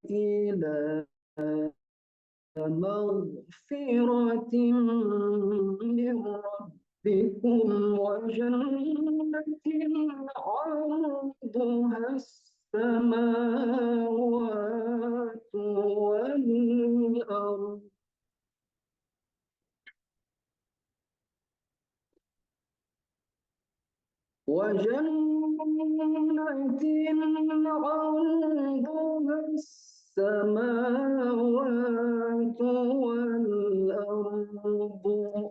إلى مغفرة من ربكم وجنة عرضها السماوات والأرض عرضها السماوات والأرض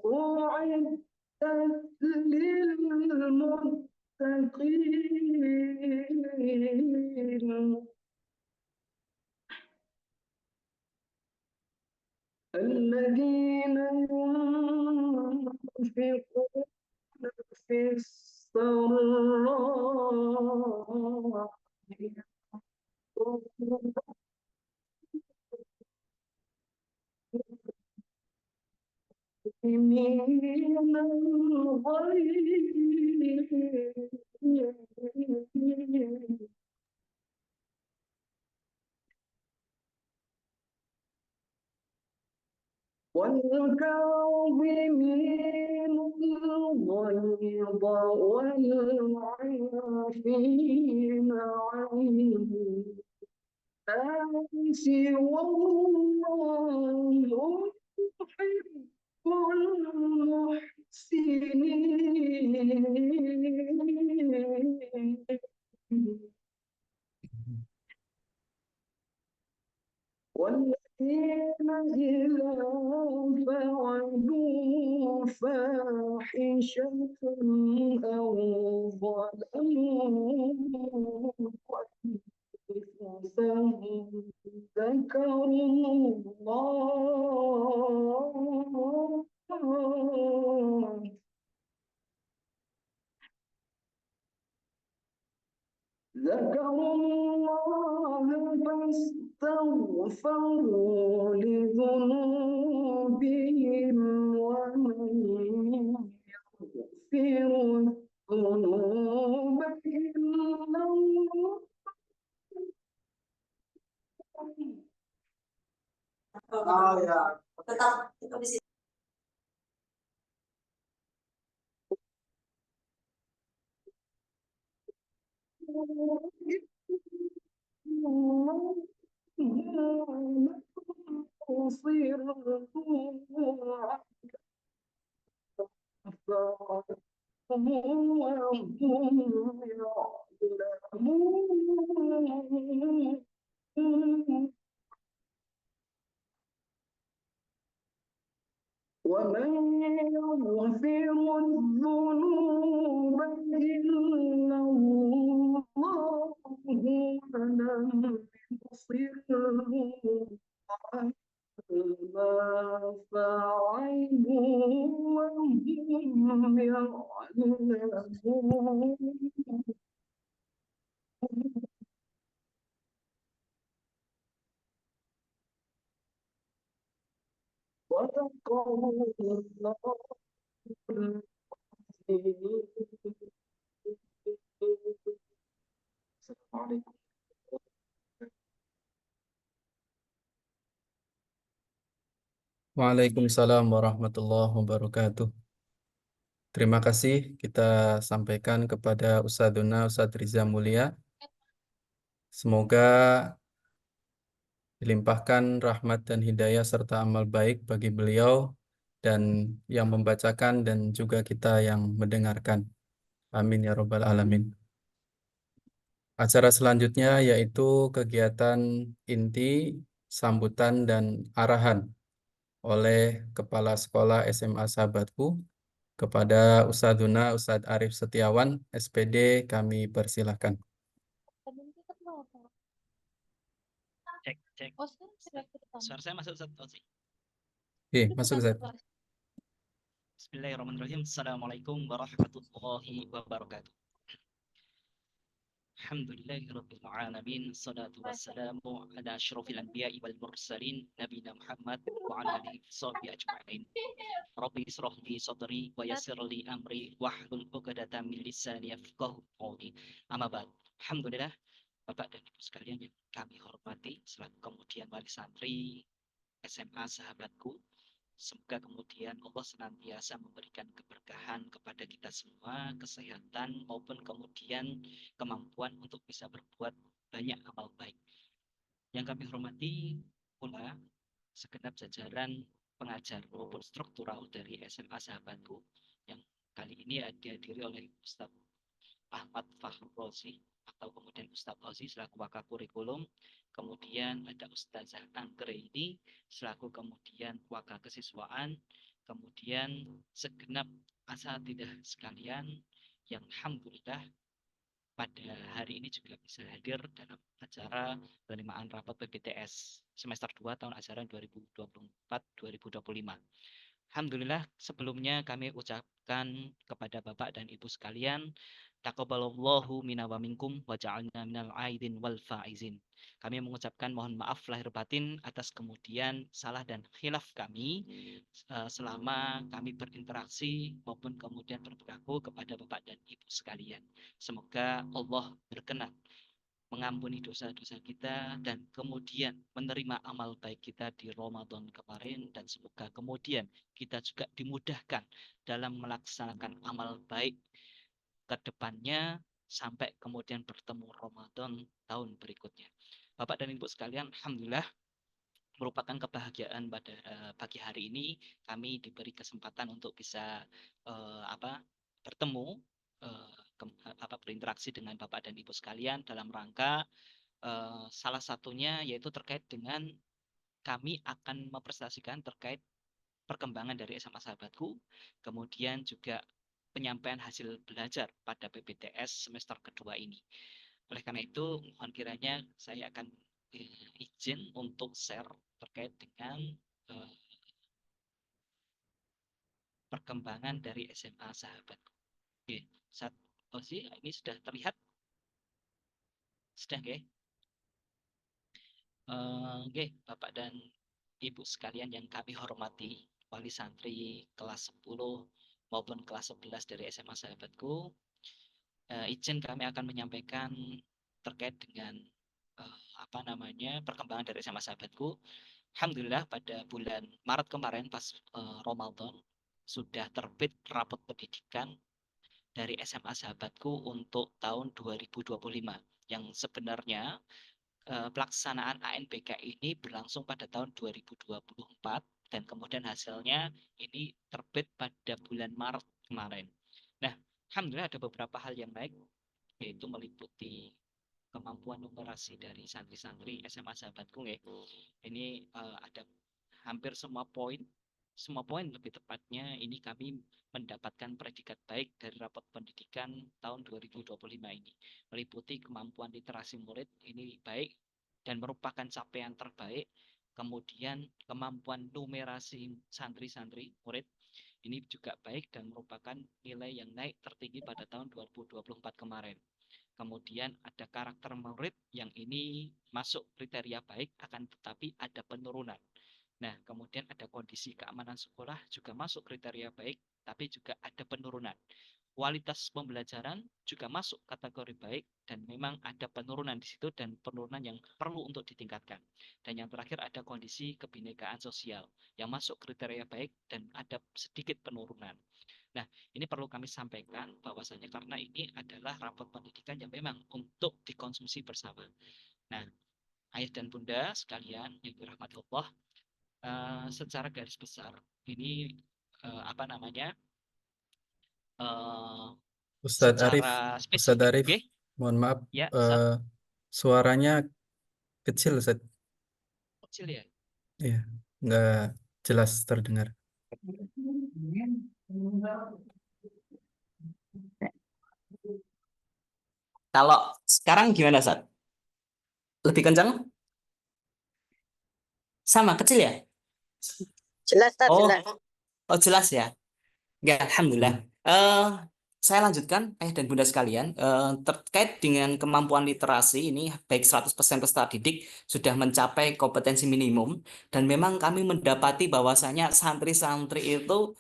أعدت للمتقين الذين ينفقون في السراء من الغيظ والكاظمين الغيظ والعافين عن الناس والله يحب المحسنين والذين إذا فعلوا فاحشة أو ظلموا أنفسهم ذكروا الله ذكروا الله فاستغفروا لذنوبهم ومن يغفر الذنوب إلا الله tetap itu di sini. ومن يغفر الذنوب إلا الله ولم يصروا على ما فعلوا وهم يعلمون صدق الله السلام عليكم. Waalaikumsalam warahmatullahi wabarakatuh. Terima kasih kita sampaikan kepada Ustadzuna Ustadz Riza Mulia. Semoga dilimpahkan rahmat dan hidayah serta amal baik bagi beliau dan yang membacakan dan juga kita yang mendengarkan. Amin ya rabbal alamin. Acara selanjutnya yaitu kegiatan inti, sambutan dan arahan oleh Kepala Sekolah SMA Sahabatku kepada Ustadzuna Ustadz Arif Setiawan, SPD, kami persilahkan. Cek. Suara saya masuk satu sih. Masuk Ustaz. Bismillahirrahmanirrahim. Assalamualaikum warahmatullahi wabarakatuh. Alhamdulillahirabbil alamin. Shalatu wassalamu ala asyrofil anbiya'i wal mursalin nabiyina Muhammad wa ala alihi washabbihi ajma'in. Rabbi israh li sadri wa yassir li amri wahlul 'uqdatam min lisani yafqahu qawli. Amma ba'd. Alhamdulillah, Bapak dan Ibu sekalian yang kami hormati, selaku kemudian wali santri SMA Sahabatku. Semoga kemudian Allah senantiasa memberikan keberkahan kepada kita semua, kesehatan maupun kemudian kemampuan untuk bisa berbuat banyak amal baik. Yang kami hormati pula segenap jajaran pengajar maupun struktural dari SMA Sahabatku yang kali ini dihadiri oleh Ustaz Ahmad Fahrozi atau kemudian Ustaz Ozi selaku wakil kurikulum, kemudian ada Ustazah Anggreni selaku kemudian wakil kesiswaan, kemudian segenap asatidzah sekalian yang alhamdulillah pada hari ini juga bisa hadir dalam acara penerimaan rapat PPTS semester 2 tahun ajaran 2024-2025. Alhamdulillah, sebelumnya kami ucapkan kepada Bapak dan Ibu sekalian, taqabbalallahu minna wa minkum wa ja'alna minal aidin wal faizin. Kami mengucapkan mohon maaf lahir batin atas kemudian salah dan khilaf kami selama kami berinteraksi maupun kemudian berperilaku kepada Bapak dan Ibu sekalian. Semoga Allah berkenan mengampuni dosa-dosa kita dan kemudian menerima amal baik kita di Ramadan kemarin, dan semoga kemudian kita juga dimudahkan dalam melaksanakan amal baik ke depannya sampai kemudian bertemu Ramadan tahun berikutnya. Bapak dan Ibu sekalian, alhamdulillah merupakan kebahagiaan pada pagi hari ini kami diberi kesempatan untuk bisa bertemu berinteraksi dengan Bapak dan Ibu sekalian dalam rangka salah satunya yaitu terkait dengan kami akan mempresentasikan terkait perkembangan dari SMA Sahabatku, kemudian juga penyampaian hasil belajar pada PPTS semester kedua ini. Oleh karena itu, mohon kiranya saya akan izin untuk share terkait dengan perkembangan dari SMA Sahabatku. Oke, saat Ozi ini sudah terlihat? Sudah, oke? Oke, Bapak dan Ibu sekalian yang kami hormati, wali santri kelas 10 maupun kelas 11 dari SMA Sahabatku, izin kami akan menyampaikan terkait dengan perkembangan dari SMA Sahabatku. Alhamdulillah pada bulan Maret kemarin pas Ramadan sudah terbit rapot pendidikan dari SMA Sahabatku untuk tahun 2025 yang sebenarnya pelaksanaan ANBK ini berlangsung pada tahun 2024 dan kemudian hasilnya ini terbit pada bulan Maret kemarin. Nah, alhamdulillah ada beberapa hal yang baik, yaitu meliputi kemampuan numerasi dari santri-santri SMA Sahabatku ya. Ini ada hampir semua poin lebih tepatnya ini kami mendapatkan predikat baik dari rapot pendidikan tahun 2025 ini. Meliputi kemampuan literasi murid ini baik dan merupakan capaian terbaik. Kemudian kemampuan numerasi santri-santri murid ini juga baik dan merupakan nilai yang naik tertinggi pada tahun 2024 kemarin. Kemudian ada karakter murid yang ini masuk kriteria baik, akan tetapi ada penurunan. Nah, kemudian ada kondisi keamanan sekolah juga masuk kriteria baik, tapi juga ada penurunan. Kualitas pembelajaran juga masuk kategori baik dan memang ada penurunan di situ dan penurunan yang perlu untuk ditingkatkan. Dan yang terakhir ada kondisi kebinekaan sosial yang masuk kriteria baik dan ada sedikit penurunan. Nah, ini perlu kami sampaikan bahwasanya karena ini adalah rapot pendidikan yang memang untuk dikonsumsi bersama. Nah, ayah dan bunda sekalian yang dirahmati Allah, secara garis besar ini Ustadz Arif, secara Ustadz spesifik, Arif, okay? mohon maaf, Ya, suaranya kecil, Ustadz. kecil ya. Iya, nggak jelas terdengar. Kalau sekarang gimana, Sat? Lebih kencang? Sama, kecil ya? Jelas, Tat, Oh, jelas. oh jelas ya. Ya, alhamdulillah. Saya lanjutkan, Ayah dan Bunda sekalian, terkait dengan kemampuan literasi ini, baik 100% peserta didik sudah mencapai kompetensi minimum, dan memang kami mendapati bahwasanya santri-santri itu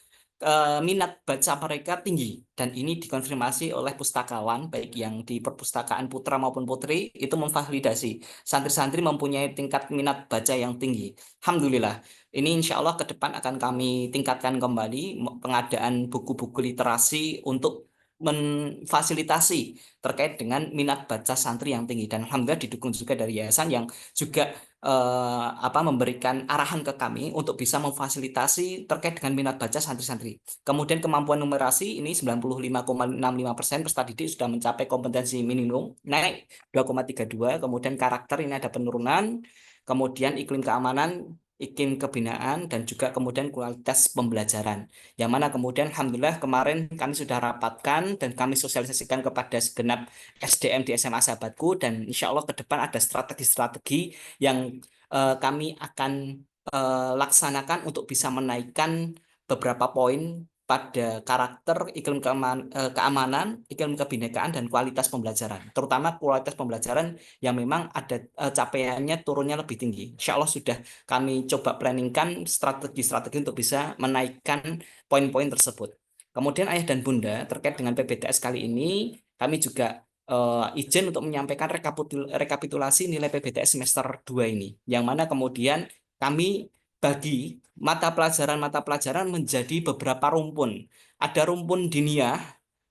minat baca mereka tinggi, dan ini dikonfirmasi oleh pustakawan, baik yang di perpustakaan putra maupun putri, itu memvalidasi santri-santri mempunyai tingkat minat baca yang tinggi. Alhamdulillah. Ini insya Allah ke depan akan kami tingkatkan kembali pengadaan buku-buku literasi untuk memfasilitasi terkait dengan minat baca santri yang tinggi, dan alhamdulillah didukung juga dari yayasan yang juga memberikan arahan ke kami untuk bisa memfasilitasi terkait dengan minat baca santri-santri. Kemudian kemampuan numerasi ini 95,65% peserta didik sudah mencapai kompetensi minimum, naik 2,32. Kemudian karakter ini ada penurunan, kemudian iklim keamanan, iklim kebinaan, dan juga kemudian kualitas pembelajaran. Yang mana kemudian alhamdulillah kemarin kami sudah rapatkan dan kami sosialisasikan kepada segenap SDM di SMA Sahabatku, dan insya Allah ke depan ada strategi-strategi yang kami akan laksanakan untuk bisa menaikkan beberapa poin pada karakter, iklim keamanan, iklim kebinekaan, dan kualitas pembelajaran. Terutama kualitas pembelajaran yang memang ada capaiannya turunnya lebih tinggi. Insya Allah sudah kami coba planningkan strategi-strategi untuk bisa menaikkan poin-poin tersebut. Kemudian Ayah dan Bunda, terkait dengan PBTS kali ini, kami juga izin untuk menyampaikan rekapitulasi nilai PBTS semester 2 ini, yang mana kemudian kami bagi mata pelajaran menjadi beberapa rumpun. Ada rumpun diniyah,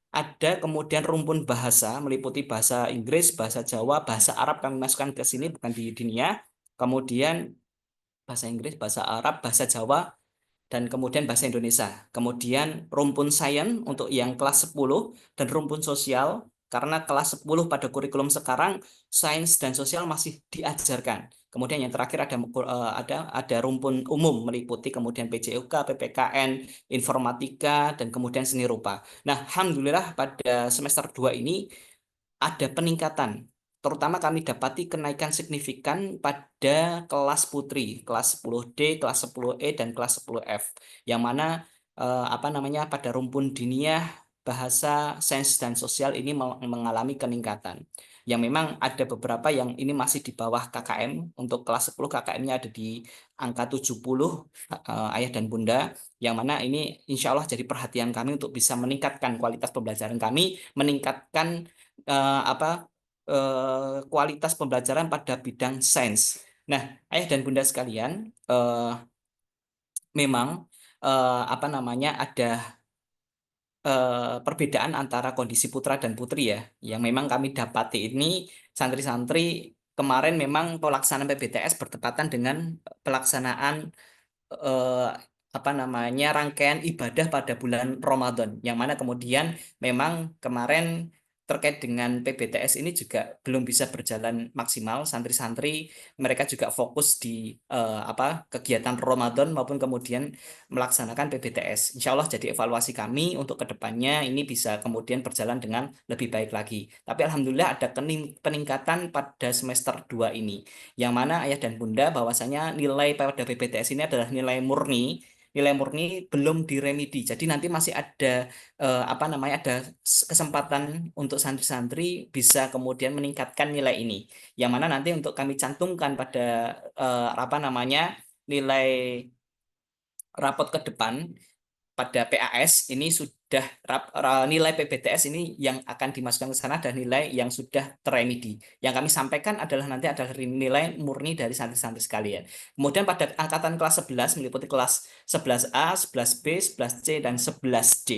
ada kemudian rumpun bahasa, meliputi bahasa Inggris, bahasa Jawa, bahasa Arab kami masukkan ke sini, bukan di diniyah. Kemudian bahasa Inggris, bahasa Arab, bahasa Jawa, dan kemudian bahasa Indonesia. Kemudian rumpun sains untuk yang kelas 10 dan rumpun sosial, karena kelas 10 pada kurikulum sekarang sains dan sosial masih diajarkan. Kemudian yang terakhir ada rumpun umum meliputi kemudian PJUK, PPKN, informatika, dan kemudian seni rupa. Nah, alhamdulillah pada semester 2 ini ada peningkatan. Terutama kami dapati kenaikan signifikan pada kelas putri, kelas 10D, kelas 10E, dan kelas 10F. Yang mana pada rumpun diniyah, bahasa, sains, dan sosial ini mengalami peningkatan. Yang memang ada beberapa yang ini masih di bawah KKM. Untuk kelas 10 KKM-nya ada di angka 70, Ayah dan Bunda. Yang mana ini insya Allah jadi perhatian kami untuk bisa meningkatkan kualitas pembelajaran kami, meningkatkan kualitas pembelajaran pada bidang sains. Nah, Ayah dan Bunda sekalian, memang ada perbedaan antara kondisi putra dan putri ya, yang memang kami dapati ini santri-santri kemarin memang pelaksanaan PBTS bertepatan dengan pelaksanaan rangkaian ibadah pada bulan Ramadan, yang mana kemudian memang kemarin terkait dengan PBTS ini juga belum bisa berjalan maksimal. Santri-santri mereka juga fokus di kegiatan Ramadan maupun kemudian melaksanakan PBTS. Insya Allah jadi evaluasi kami untuk kedepannya ini bisa kemudian berjalan dengan lebih baik lagi. Tapi alhamdulillah ada peningkatan pada semester 2 ini, yang mana Ayah dan Bunda bahwasanya nilai pada PBTS ini adalah nilai murni belum diremedi. Jadi nanti masih ada ada kesempatan untuk santri-santri bisa kemudian meningkatkan nilai ini. Yang mana nanti untuk kami cantumkan pada nilai rapot ke depan pada PAS ini sudah nilai PBTS ini yang akan dimasukkan ke sana dan nilai yang sudah teremedi. Yang kami sampaikan adalah nanti adalah nilai murni dari santri-santri sekalian. Kemudian pada angkatan kelas 11 meliputi kelas 11A, 11B, 11C, dan 11D,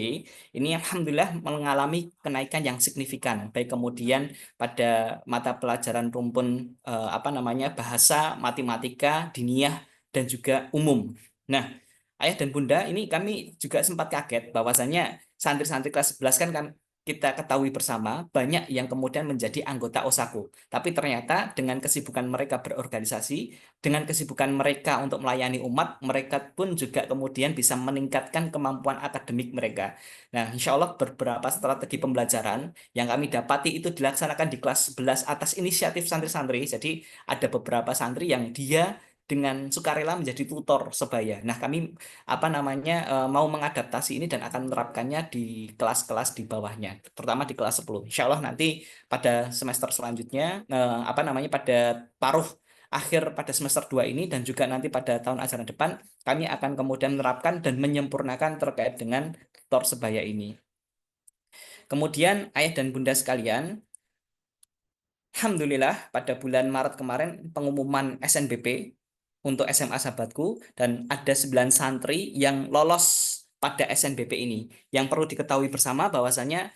ini alhamdulillah mengalami kenaikan yang signifikan. Baik kemudian pada mata pelajaran rumpun bahasa, matematika, diniyah, dan juga umum. Nah, Ayah dan Bunda, ini kami juga sempat kaget bahwasannya santri-santri kelas 11 kan kita ketahui bersama banyak yang kemudian menjadi anggota OSAKU. Tapi ternyata dengan kesibukan mereka berorganisasi, dengan kesibukan mereka untuk melayani umat, mereka pun juga kemudian bisa meningkatkan kemampuan akademik mereka. Nah, insya Allah beberapa strategi pembelajaran yang kami dapati itu dilaksanakan di kelas 11 atas inisiatif santri-santri. Jadi ada beberapa santri yang dia dengan sukarela menjadi tutor sebaya. Nah, kami mau mengadaptasi ini dan akan menerapkannya di kelas-kelas di bawahnya, terutama di kelas 10. Insya Allah nanti pada semester selanjutnya pada paruh akhir pada semester 2 ini dan juga nanti pada tahun ajaran depan kami akan kemudian menerapkan dan menyempurnakan terkait dengan tutor sebaya ini. Kemudian ayah dan bunda sekalian, alhamdulillah pada bulan Maret kemarin pengumuman SNBP untuk SMA sahabatku dan ada 9 santri yang lolos pada SNBP ini. Yang perlu diketahui bersama bahwasanya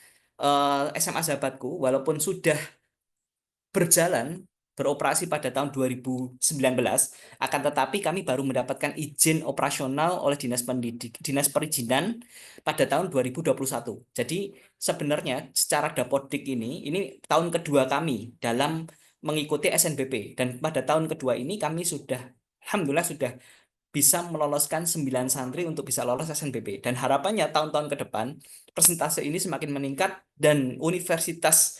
SMA sahabatku walaupun sudah berjalan beroperasi pada tahun 2019, akan tetapi kami baru mendapatkan izin operasional oleh Dinas Perizinan pada tahun 2021. Jadi sebenarnya secara dapodik ini tahun kedua kami dalam mengikuti SNBP dan pada tahun kedua ini kami alhamdulillah sudah bisa meloloskan 9 santri untuk bisa lolos SNBP dan harapannya tahun-tahun ke depan persentase ini semakin meningkat dan universitas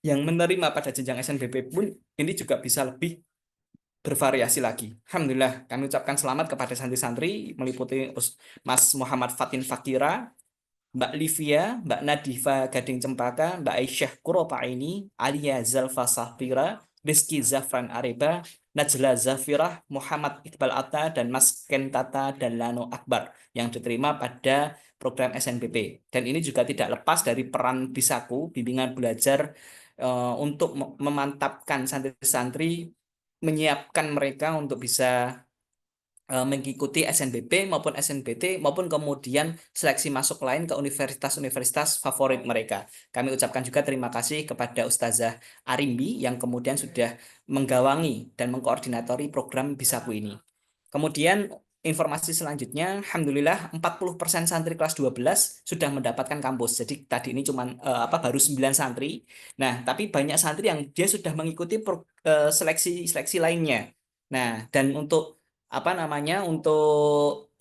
yang menerima pada jenjang SNBP pun ini juga bisa lebih bervariasi lagi. Alhamdulillah, kami ucapkan selamat kepada santri-santri meliputi Mas Muhammad Fatin Fakira, Mbak Livia, Mbak Nadifa Gading Cempaka, Mbak Aisyah Kuropaini, Alia Zalfa Safira, Rizky Zafran Areba, Najla Zafirah, Muhammad Iqbal Atta, dan Mas Kentata dan Lano Akbar yang diterima pada program SNBP. Dan ini juga tidak lepas dari peran Bisaku, bimbingan belajar untuk memantapkan santri-santri, menyiapkan mereka untuk bisa mengikuti SNBP maupun SNBT maupun kemudian seleksi masuk lain ke universitas-universitas favorit mereka. Kami ucapkan juga terima kasih kepada Ustazah Arimbi yang kemudian sudah menggawangi dan mengkoordinatori program Bisaku ini. Kemudian informasi selanjutnya, alhamdulillah 40% santri kelas 12 sudah mendapatkan kampus. Jadi tadi ini cuma baru 9 santri. Nah, tapi banyak santri yang dia sudah mengikuti seleksi lainnya. Nah, dan untuk untuk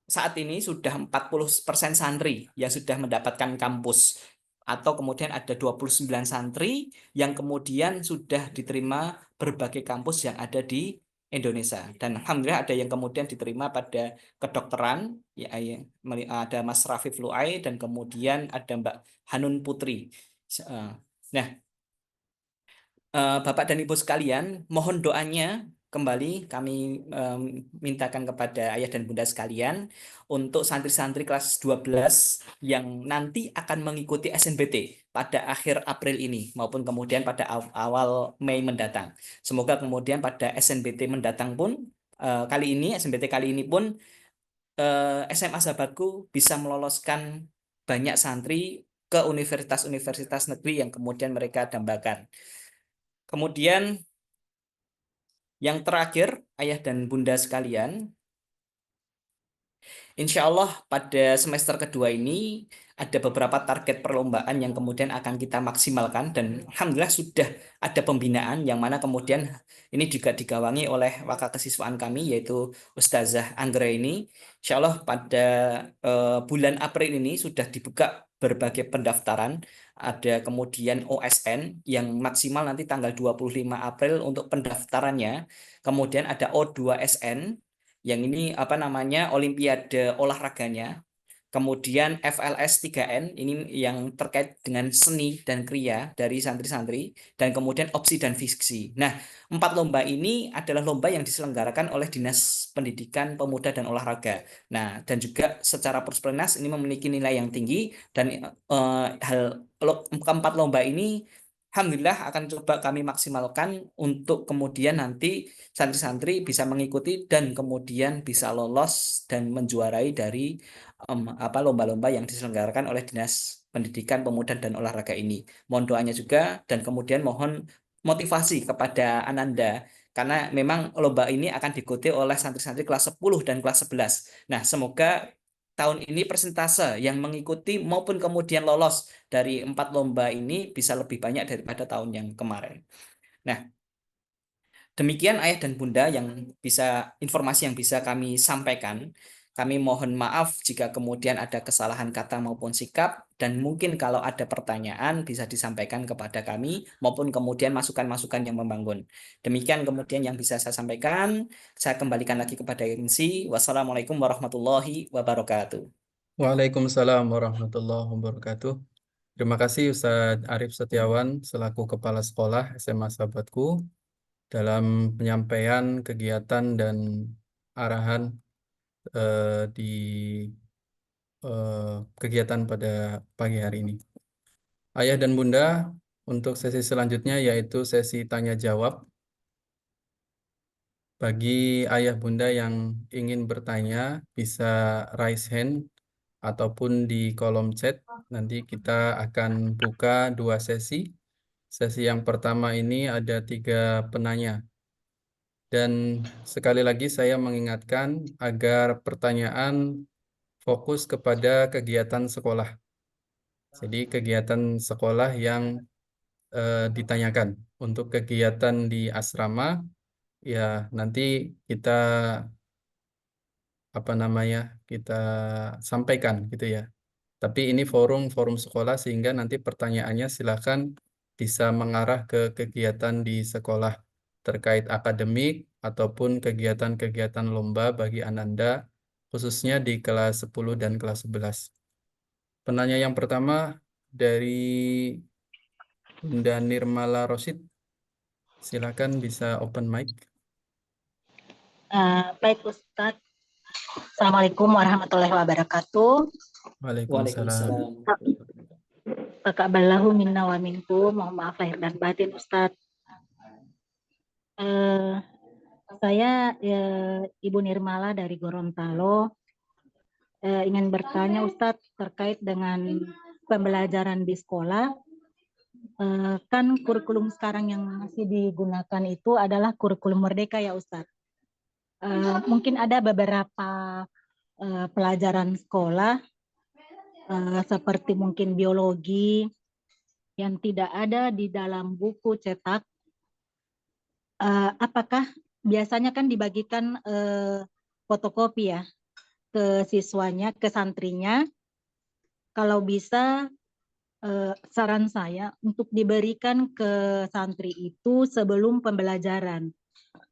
saat ini sudah 40% santri yang sudah mendapatkan kampus atau kemudian ada 29 santri yang kemudian sudah diterima berbagai kampus yang ada di Indonesia dan alhamdulillah ada yang kemudian diterima pada kedokteran ada Mas Rafif Luai dan kemudian ada Mbak Hanun Putri. Nah, Bapak dan Ibu sekalian, mohon doanya kembali kami mintakan kepada ayah dan bunda sekalian untuk santri-santri kelas 12 yang nanti akan mengikuti SNBT pada akhir April ini maupun kemudian pada awal Mei mendatang. Semoga kemudian pada SNBT mendatang pun SNBT kali ini pun SMA sahabatku bisa meloloskan banyak santri ke universitas-universitas negeri yang kemudian mereka dambakan. Kemudian yang terakhir, ayah dan bunda sekalian, insya Allah pada semester kedua ini ada beberapa target perlombaan yang kemudian akan kita maksimalkan dan alhamdulillah sudah ada pembinaan yang mana kemudian ini juga digawangi oleh wakil kesiswaan kami yaitu Ustazah Anggra ini. Insya Allah pada bulan April ini sudah dibuka berbagai pendaftaran. Ada kemudian OSN yang maksimal nanti tanggal 25 April untuk pendaftarannya. Kemudian ada O2SN yang ini Olimpiade olahraganya. Kemudian FLS 3N ini yang terkait dengan seni dan kriya dari santri-santri dan kemudian opsi dan fiksi. Nah, 4 lomba ini adalah lomba yang diselenggarakan oleh Dinas Pendidikan Pemuda dan Olahraga. Nah, dan juga secara Prosplenas ini memiliki nilai yang tinggi dan keempat lomba ini alhamdulillah akan coba kami maksimalkan untuk kemudian nanti santri-santri bisa mengikuti dan kemudian bisa lolos dan menjuarai dari lomba-lomba yang diselenggarakan oleh Dinas Pendidikan Pemuda dan Olahraga ini. Mohon doanya juga dan kemudian mohon motivasi kepada Ananda karena memang lomba ini akan diikuti oleh santri-santri kelas 10 dan kelas 11. Nah, semoga tahun ini persentase yang mengikuti maupun kemudian lolos dari 4 lomba ini bisa lebih banyak daripada tahun yang kemarin. Nah, demikian ayah dan bunda informasi yang bisa kami sampaikan. Kami mohon maaf jika kemudian ada kesalahan kata maupun sikap. Dan mungkin kalau ada pertanyaan bisa disampaikan kepada kami maupun kemudian masukan-masukan yang membangun. Demikian kemudian yang bisa saya sampaikan. Saya kembalikan lagi kepada MC. Wassalamualaikum warahmatullahi wabarakatuh. Waalaikumsalam warahmatullahi wabarakatuh. Terima kasih Ustadz Arif Setiawan selaku Kepala Sekolah SMA Sahabatku dalam penyampaian kegiatan dan arahan di kegiatan pada pagi hari ini. Ayah dan Bunda, untuk sesi selanjutnya yaitu sesi tanya jawab. Bagi ayah bunda yang ingin bertanya, bisa raise hand ataupun di kolom chat. Nanti kita akan buka 2 sesi. Sesi yang pertama ini ada 3 penanya. Dan sekali lagi saya mengingatkan agar pertanyaan fokus kepada kegiatan sekolah. Jadi kegiatan sekolah yang ditanyakan. Untuk kegiatan di asrama, ya nanti kita kita sampaikan gitu ya. Tapi ini forum sekolah sehingga nanti pertanyaannya silakan bisa mengarah ke kegiatan di sekolah terkait akademik ataupun kegiatan-kegiatan lomba bagi Ananda khususnya di kelas 10 dan kelas 11. Penanya yang pertama dari Bunda Nirmala Rosid. Silakan bisa open mic. Baik Ustadz, Assalamualaikum warahmatullahi wabarakatuh. Waalaikumsalam. Taqabbalallahu minna wa minkum, mohon maaf lahir dan batin Ustadz. Saya Ibu Nirmala dari Gorontalo ingin bertanya Ustadz terkait dengan pembelajaran di sekolah. Kan kurikulum sekarang yang masih digunakan itu adalah kurikulum merdeka ya Ustadz. Mungkin ada beberapa pelajaran sekolah seperti mungkin biologi yang tidak ada di dalam buku cetak. Apakah biasanya kan dibagikan fotokopi ya ke siswanya, ke santrinya. Kalau bisa saran saya untuk diberikan ke santri itu sebelum pembelajaran.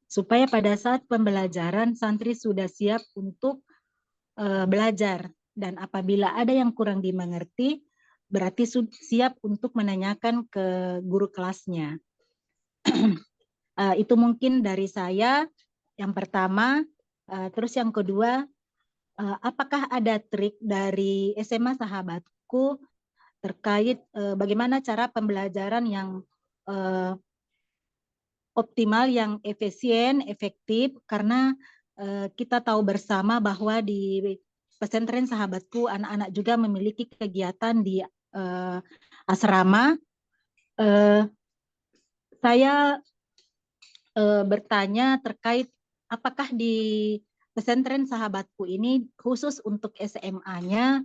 Supaya pada saat pembelajaran santri sudah siap untuk belajar. Dan apabila ada yang kurang dimengerti, berarti siap untuk menanyakan ke guru kelasnya. Itu mungkin dari saya yang pertama. Terus yang kedua, apakah ada trik dari SMA Sahabatku terkait bagaimana cara pembelajaran yang optimal, yang efisien, efektif, karena kita tahu bersama bahwa di pesantren Sahabatku anak-anak juga memiliki kegiatan di asrama. Saya bertanya terkait apakah di pesantren Sahabatku ini khusus untuk SMA-nya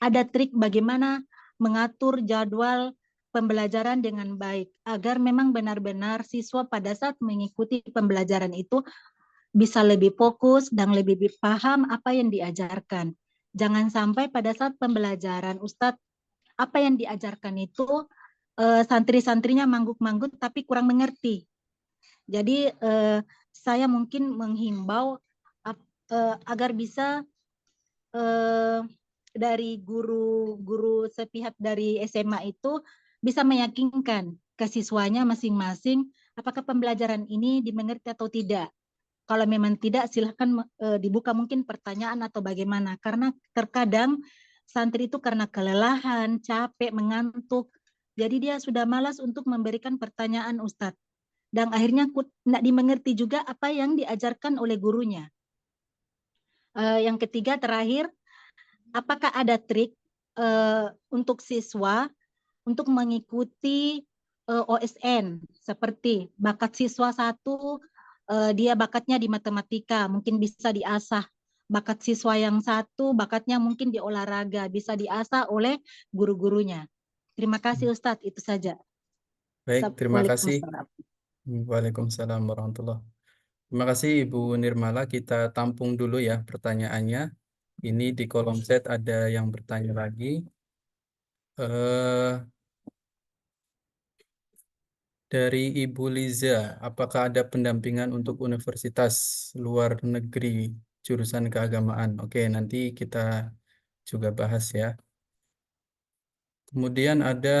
ada trik bagaimana mengatur jadwal pembelajaran dengan baik agar memang benar-benar siswa pada saat mengikuti pembelajaran itu bisa lebih fokus dan lebih paham apa yang diajarkan. Jangan sampai pada saat pembelajaran Ustadz apa yang diajarkan itu santri-santrinya manggut-manggut tapi kurang mengerti. Jadi saya mungkin menghimbau agar bisa dari guru-guru sepihak dari SMA itu bisa meyakinkan ke siswanya masing-masing apakah pembelajaran ini dimengerti atau tidak. Kalau memang tidak, silahkan dibuka mungkin pertanyaan atau bagaimana. Karena terkadang santri itu karena kelelahan, capek, mengantuk. Jadi dia sudah malas untuk memberikan pertanyaan Ustadz. Dan akhirnya tidak dimengerti juga apa yang diajarkan oleh gurunya. Yang ketiga, terakhir, apakah ada trik untuk siswa untuk mengikuti OSN seperti bakat siswa satu, dia bakatnya di matematika, mungkin bisa diasah. Bakat siswa yang satu, bakatnya mungkin di olahraga, bisa diasah oleh guru-gurunya. Terima kasih Ustadz, itu saja. Baik, terima kasih. Waalaikumsalam warahmatullahi. Terima kasih Ibu Nirmala, kita tampung dulu ya pertanyaannya. Ini di kolom chat ada yang bertanya lagi. Eh, dari Ibu Liza, apakah ada pendampingan untuk universitas luar negeri jurusan keagamaan? Oke, nanti kita juga bahas ya. Kemudian ada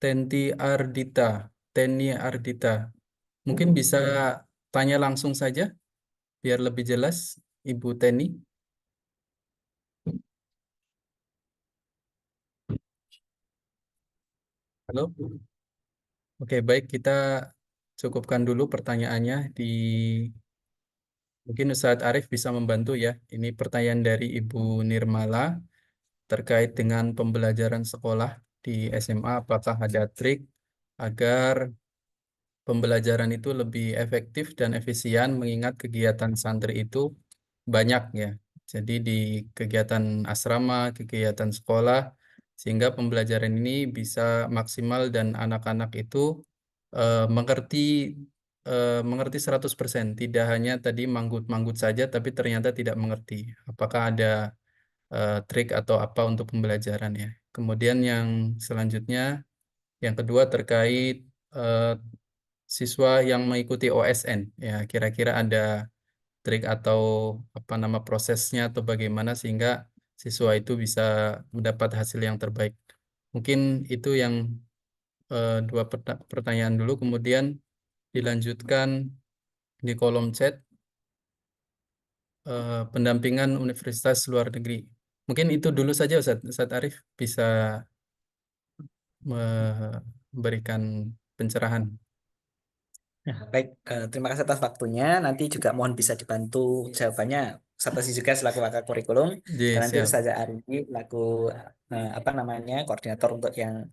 Tenti Ardita, Teni Ardita. Mungkin bisa tanya langsung saja biar lebih jelas, Ibu Teni. Halo. Oke, baik, kita cukupkan dulu pertanyaannya di mungkin Ustadz Arif bisa membantu ya. Ini pertanyaan dari Ibu Nirmala terkait dengan pembelajaran sekolah di SMA. Apakah ada trik agar pembelajaran itu lebih efektif dan efisien mengingat kegiatan santri itu banyak ya. Jadi di kegiatan asrama, kegiatan sekolah, sehingga pembelajaran ini bisa maksimal dan anak-anak itu mengerti mengerti 100%, tidak hanya tadi manggut-manggut saja tapi ternyata tidak mengerti. Apakah ada trik atau apa untuk pembelajaran ya. Kemudian yang selanjutnya, yang kedua terkait eh, siswa yang mengikuti OSN ya, kira-kira ada trik atau apa nama prosesnya atau bagaimana sehingga siswa itu bisa mendapat hasil yang terbaik. Mungkin itu yang dua pertanyaan dulu, kemudian dilanjutkan di kolom chat pendampingan universitas luar negeri. Mungkin itu dulu saja Ustadz Arif bisa memberikan pencerahan. Nah, baik, terima kasih atas waktunya. Nanti juga mohon bisa dibantu jawabannya Satasi juga selaku kakak kurikulum, dan Ji, nanti siap. Ustazah Arifin selaku apa namanya koordinator untuk yang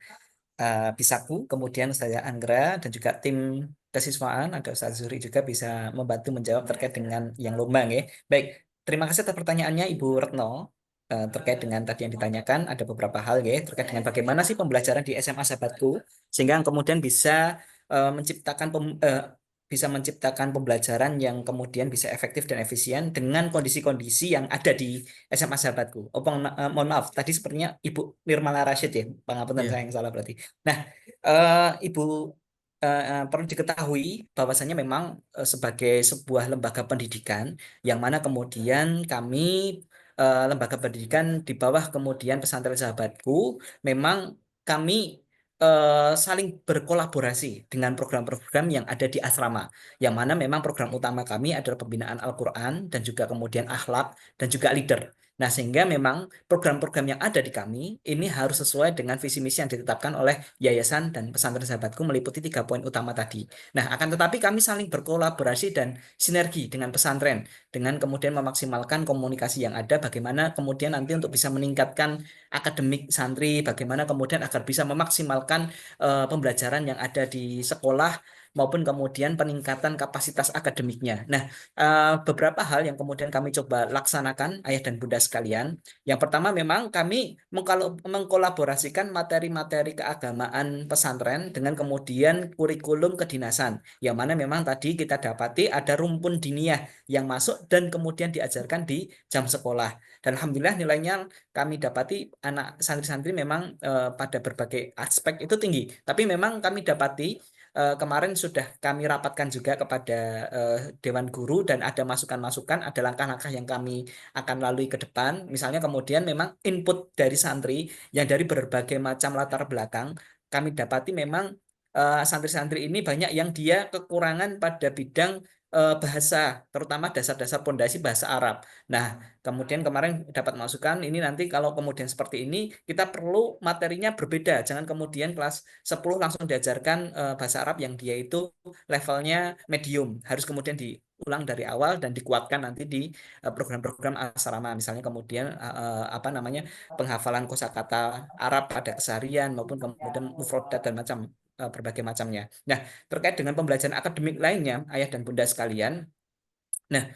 Bisaku, kemudian Ustazah Anggra dan juga tim kesiswaan, ada Ustaz Zuri juga bisa membantu menjawab terkait dengan yang lomba ya. Baik, terima kasih atas pertanyaannya Ibu Retno. Terkait dengan tadi yang ditanyakan ada beberapa hal ya terkait dengan bagaimana sih pembelajaran di SMA Sahabatku sehingga kemudian bisa menciptakan bisa menciptakan pembelajaran yang kemudian bisa efektif dan efisien dengan kondisi-kondisi yang ada di SMA Sahabatku. Mohon maaf, tadi sepertinya Ibu Nirmala Rashid ya, pangapunten Iya, saya yang salah berarti. Nah, Ibu perlu diketahui bahwasanya memang sebagai sebuah lembaga pendidikan yang mana kemudian kami lembaga pendidikan di bawah kemudian pesantren sahabatku memang kami saling berkolaborasi dengan program-program yang ada di asrama yang mana memang program utama kami adalah pembinaan Al-Quran dan juga kemudian akhlak dan juga leader. Nah, sehingga memang program-program yang ada di kami ini harus sesuai dengan visi misi yang ditetapkan oleh yayasan dan pesantren sahabatku meliputi 3 poin utama tadi. Nah, akan tetapi kami saling berkolaborasi dan sinergi dengan pesantren dengan kemudian memaksimalkan komunikasi yang ada bagaimana kemudian nanti untuk bisa meningkatkan akademik santri, bagaimana kemudian agar bisa memaksimalkan pembelajaran yang ada di sekolah maupun kemudian peningkatan kapasitas akademiknya. Nah, beberapa hal yang kemudian kami coba laksanakan, ayah dan bunda sekalian. Yang pertama memang kami mengkolaborasikan materi-materi keagamaan pesantren dengan kemudian kurikulum kedinasan, yang mana memang tadi kita dapati ada rumpun diniyah yang masuk dan kemudian diajarkan di jam sekolah. Dan alhamdulillah nilainya kami dapati anak santri-santri memang pada berbagai aspek itu tinggi. Tapi memang kami dapati kemarin sudah kami rapatkan juga kepada Dewan Guru dan ada masukan-masukan, ada langkah-langkah yang kami akan lalui ke depan. Misalnya kemudian memang input dari santri yang dari berbagai macam latar belakang, kami dapati memang santri-santri ini banyak yang dia kekurangan pada bidang bahasa, terutama dasar-dasar pondasi bahasa Arab. Nah, kemudian kemarin dapat masukan, ini nanti kalau kemudian seperti ini, kita perlu materinya berbeda. Jangan kemudian kelas 10 langsung diajarkan bahasa Arab yang dia itu levelnya medium. Harus kemudian diulang dari awal dan dikuatkan nanti di program-program asrama. Misalnya kemudian apa namanya penghafalan kosakata Arab pada keseharian maupun kemudian mufrodat dan berbagai macamnya. Nah, terkait dengan pembelajaran akademik lainnya, ayah dan bunda sekalian, nah,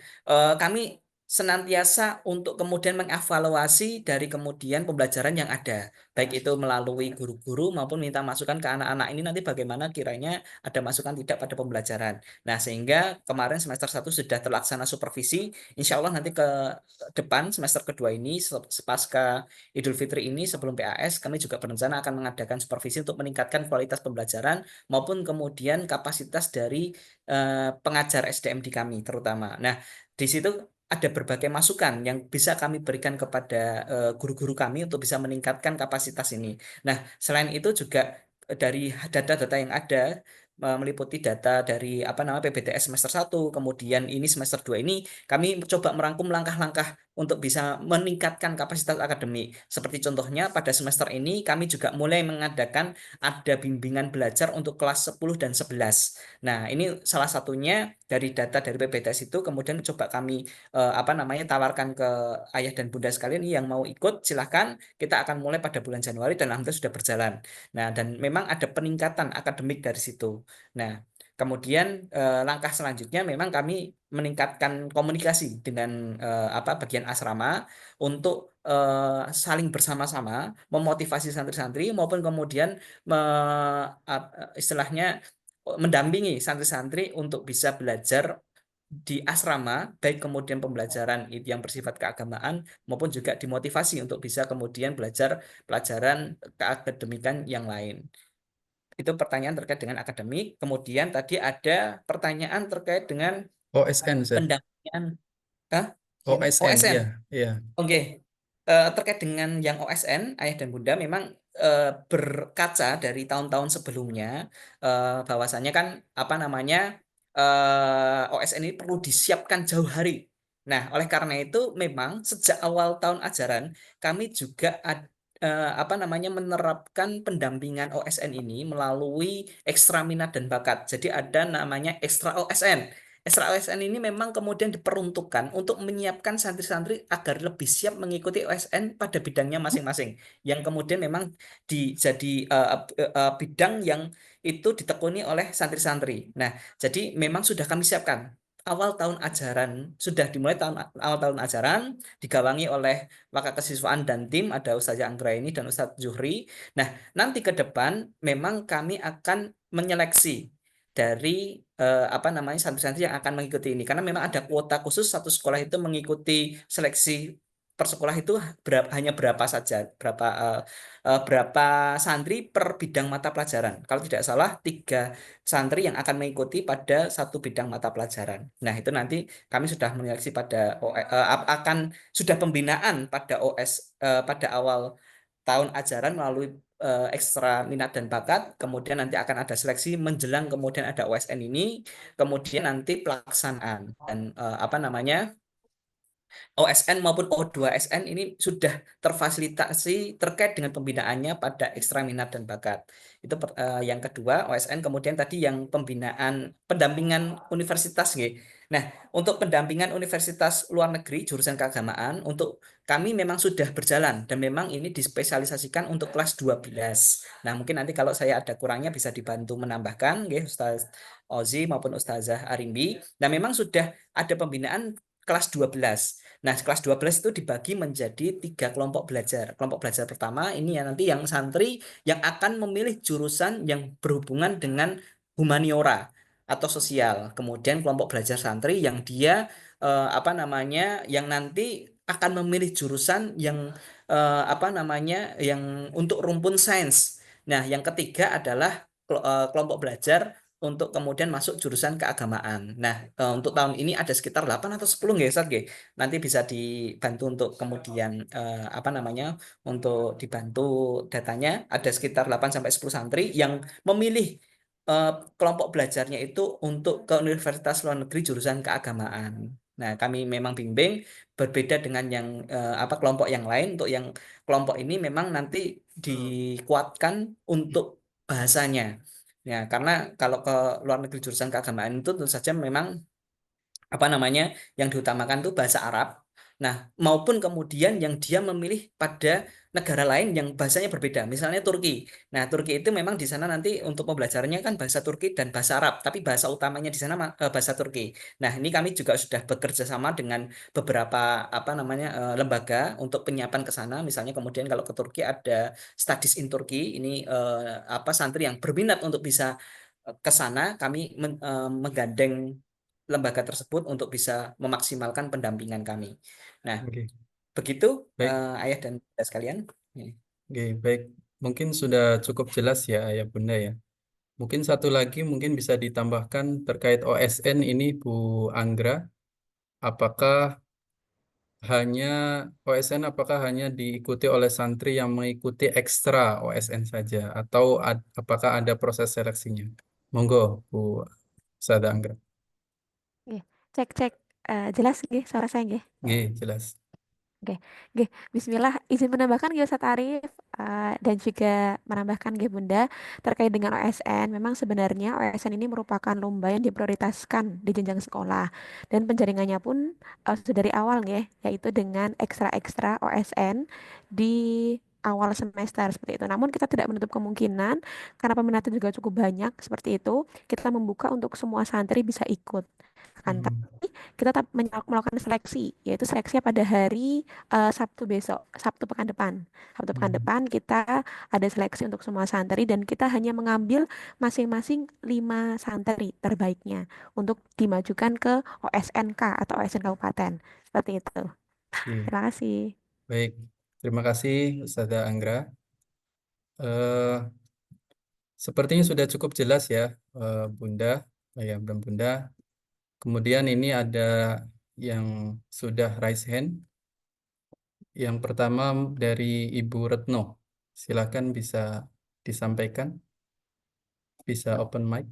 kami senantiasa untuk kemudian mengevaluasi dari kemudian pembelajaran yang ada, baik itu melalui guru-guru maupun minta masukan ke anak-anak ini nanti bagaimana kiranya ada masukan tidak pada pembelajaran. Nah, sehingga kemarin semester 1 sudah terlaksana supervisi, insya Allah nanti ke depan semester kedua ini sepasca Idul Fitri ini sebelum PAS kami juga berencana akan mengadakan supervisi untuk meningkatkan kualitas pembelajaran maupun kemudian kapasitas dari pengajar SDM di kami terutama. Nah, di situ ada berbagai masukan yang bisa kami berikan kepada guru-guru kami untuk bisa meningkatkan kapasitas ini. Nah, selain itu juga dari data-data yang ada meliputi data dari PBTS semester 1, kemudian ini semester 2 ini kami coba merangkum langkah-langkah untuk bisa meningkatkan kapasitas akademik. Seperti contohnya pada semester ini kami juga mulai mengadakan ada bimbingan belajar untuk kelas 10 dan 11. Nah, ini salah satunya dari data dari PBTS itu kemudian coba kami tawarkan ke ayah dan bunda sekalian yang mau ikut silahkan, kita akan mulai pada bulan Januari dan alhamdulillah sudah berjalan. Nah, dan memang ada peningkatan akademik dari situ. Nah, kemudian langkah selanjutnya memang kami meningkatkan komunikasi dengan bagian asrama untuk saling bersama-sama memotivasi santri-santri maupun kemudian istilahnya mendampingi santri-santri untuk bisa belajar di asrama, baik kemudian pembelajaran itu yang bersifat keagamaan maupun juga dimotivasi untuk bisa kemudian belajar pelajaran keakademikan yang lain. Itu pertanyaan terkait dengan akademik. Kemudian tadi ada pertanyaan terkait dengan OSN, Ustaz. pendampingan OSN, OSN. ya, ya. Oke. Terkait dengan yang OSN, ayah dan bunda memang berkaca dari tahun-tahun sebelumnya bahwasannya kan OSN ini perlu disiapkan jauh hari. Nah, oleh karena itu memang sejak awal tahun ajaran kami juga menerapkan pendampingan OSN ini melalui ekstra minat dan bakat. Jadi ada namanya ekstra OSN. Ekstra OSN ini memang kemudian diperuntukkan untuk menyiapkan santri-santri agar lebih siap mengikuti OSN pada bidangnya masing-masing. Yang kemudian memang jadi bidang yang itu ditekuni oleh santri-santri. Nah, jadi memang sudah kami siapkan. Awal tahun ajaran, sudah dimulai awal tahun ajaran, digawangi oleh Wakil Kesiswaan dan tim, ada Ustazah Anggraini dan Ustadz Zuhri. Nah, nanti ke depan memang kami akan menyeleksi dari santri-santri yang akan mengikuti ini karena memang ada kuota khusus satu sekolah itu mengikuti seleksi per sekolah itu hanya berapa saja berapa santri per bidang mata pelajaran. Kalau tidak salah 3 santri yang akan mengikuti pada satu bidang mata pelajaran. Nah, itu nanti kami sudah menyeleksi pada akan sudah pembinaan pada pada awal tahun ajaran melalui ekstra minat dan bakat, kemudian nanti akan ada seleksi menjelang kemudian ada OSN ini, kemudian nanti pelaksanaan dan OSN maupun O2SN ini sudah terfasilitasi terkait dengan pembinaannya pada ekstra minat dan bakat. Itu yang kedua OSN, kemudian tadi yang pembinaan pendampingan universitas nggih. Nah, untuk pendampingan universitas luar negeri jurusan keagamaan untuk kami memang sudah berjalan dan memang ini dispesialisasikan untuk kelas 12. Nah, mungkin nanti kalau saya ada kurangnya bisa dibantu menambahkan nggih Ustaz Ozi maupun Ustazah Arimbi. Nah, memang sudah ada pembinaan kelas 12. Nah, kelas 12 itu dibagi menjadi 3 kelompok belajar. Kelompok belajar pertama ini ya nanti yang santri yang akan memilih jurusan yang berhubungan dengan humaniora atau sosial. Kemudian kelompok belajar santri yang dia yang nanti akan memilih jurusan yang yang untuk rumpun sains. Nah, yang ketiga adalah kelompok belajar untuk kemudian masuk jurusan keagamaan. Nah, untuk tahun ini ada sekitar 8 atau 10 nggih, Ustaz nggih. Nanti bisa dibantu untuk kemudian untuk dibantu datanya ada sekitar 8 sampai 10 santri yang memilih kelompok belajarnya itu untuk ke Universitas Luar Negeri jurusan keagamaan. Nah, kami memang bimbing berbeda dengan yang kelompok yang lain. Untuk yang kelompok ini memang nanti dikuatkan untuk bahasanya. Ya, karena kalau ke luar negeri jurusan keagamaan itu tentu saja memang yang diutamakan itu bahasa Arab Nah, maupun kemudian yang dia memilih pada negara lain yang bahasanya berbeda, misalnya Turki. Nah, Turki itu memang di sana nanti untuk pembelajarannya kan bahasa Turki dan bahasa Arab, tapi bahasa utamanya di sana bahasa Turki. Nah, ini kami juga sudah bekerja sama dengan beberapa apa namanya lembaga untuk penyiapan ke sana. Misalnya kemudian kalau ke Turki ada Studies in Turkey, ini apa santri yang berminat untuk bisa ke sana, kami menggandeng lembaga tersebut untuk bisa memaksimalkan pendampingan kami. Nah, Oke, begitu baik. ayah dan bunda sekalian. Oke, baik. Mungkin sudah cukup jelas ya Ayah Bunda ya. Mungkin satu lagi mungkin bisa ditambahkan terkait OSN ini Bu Anggra. Apakah hanya apakah hanya diikuti oleh santri yang mengikuti ekstra OSN saja atau apakah ada proses seleksinya? Monggo Bu Sada Anggra. Nggih, cek cek jelas nggih suara saya nggih. Oke, jelas. Oke, nggih. Bismillah, izin menambahkan nggih Ustaz Arif dan juga menambahkan nggih Bunda terkait dengan OSN. Memang sebenarnya OSN ini merupakan lomba yang diprioritaskan di jenjang sekolah dan penjaringannya pun sudah dari awal nggih, yaitu dengan ekstra-ekstra OSN di awal semester seperti itu. Namun kita tidak menutup kemungkinan karena peminatnya juga cukup banyak seperti itu, kita membuka untuk semua santri bisa ikut. Akan Hmm. kita tetap melakukan seleksi, yaitu seleksi pada hari Sabtu besok, Sabtu pekan depan. Sabtu pekan Hmm. depan kita ada seleksi untuk semua santri dan kita hanya mengambil masing-masing 5 santri terbaiknya untuk dimajukan ke OSNK atau OSN Kabupaten. Seperti itu. Oke, Terima kasih. baik. Terima kasih Ustazah Anggra. Eh, Sepertinya sudah cukup jelas ya Bunda, Ayah dan Bunda. Kemudian ini ada yang sudah raise hand. Yang pertama dari Ibu Retno. Silakan bisa disampaikan. Bisa open mic.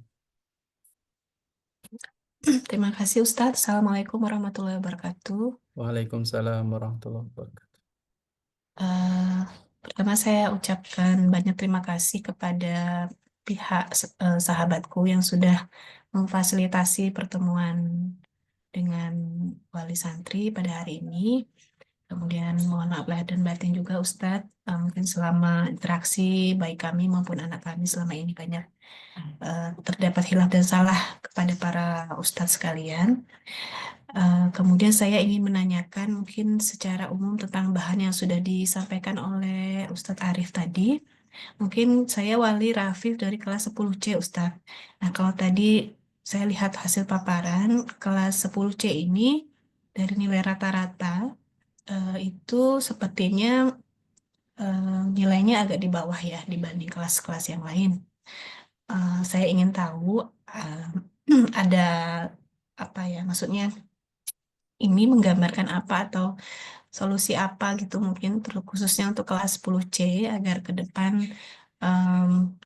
Terima kasih Ustadz. Assalamualaikum warahmatullahi wabarakatuh. Waalaikumsalam warahmatullahi wabarakatuh. Eh, Pertama saya ucapkan banyak terima kasih kepada pihak sahabatku yang sudah memfasilitasi pertemuan dengan wali santri pada hari ini. Kemudian mohon maaf lahir dan batin juga Ustadz. Mungkin selama interaksi baik kami maupun anak kami selama ini banyak terdapat hilaf dan salah kepada para Ustadz sekalian. Kemudian saya ingin menanyakan mungkin secara umum tentang bahan yang sudah disampaikan oleh Ustadz Arif tadi. Mungkin saya Wali Rafif dari kelas 10C Ustadz. Nah kalau tadi saya lihat hasil paparan kelas 10C ini dari nilai rata-rata itu sepertinya nilainya agak di bawah ya dibanding kelas-kelas yang lain. Saya ingin tahu ada apa ya maksudnya ini menggambarkan apa atau solusi apa gitu mungkin khususnya untuk kelas 10C agar ke depan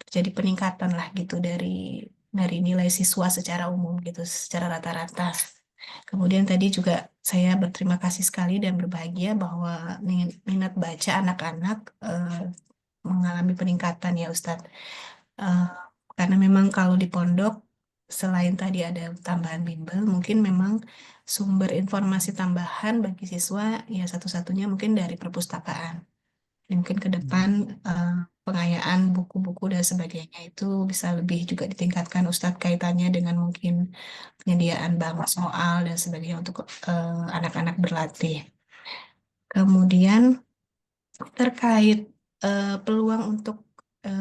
terjadi peningkatan lah gitu dari nilai siswa secara umum gitu secara rata-rata. Kemudian tadi juga saya berterima kasih sekali dan berbahagia bahwa minat baca anak-anak mengalami peningkatan ya Ustadz. Eh, karena memang kalau di pondok selain tadi ada tambahan bimbel, mungkin memang sumber informasi tambahan bagi siswa ya satu-satunya mungkin dari perpustakaan. Dan mungkin ke depan pengayaan buku-buku dan sebagainya itu bisa lebih juga ditingkatkan Ustadz kaitannya dengan mungkin penyediaan bank soal dan sebagainya untuk anak-anak berlatih. Kemudian terkait peluang untuk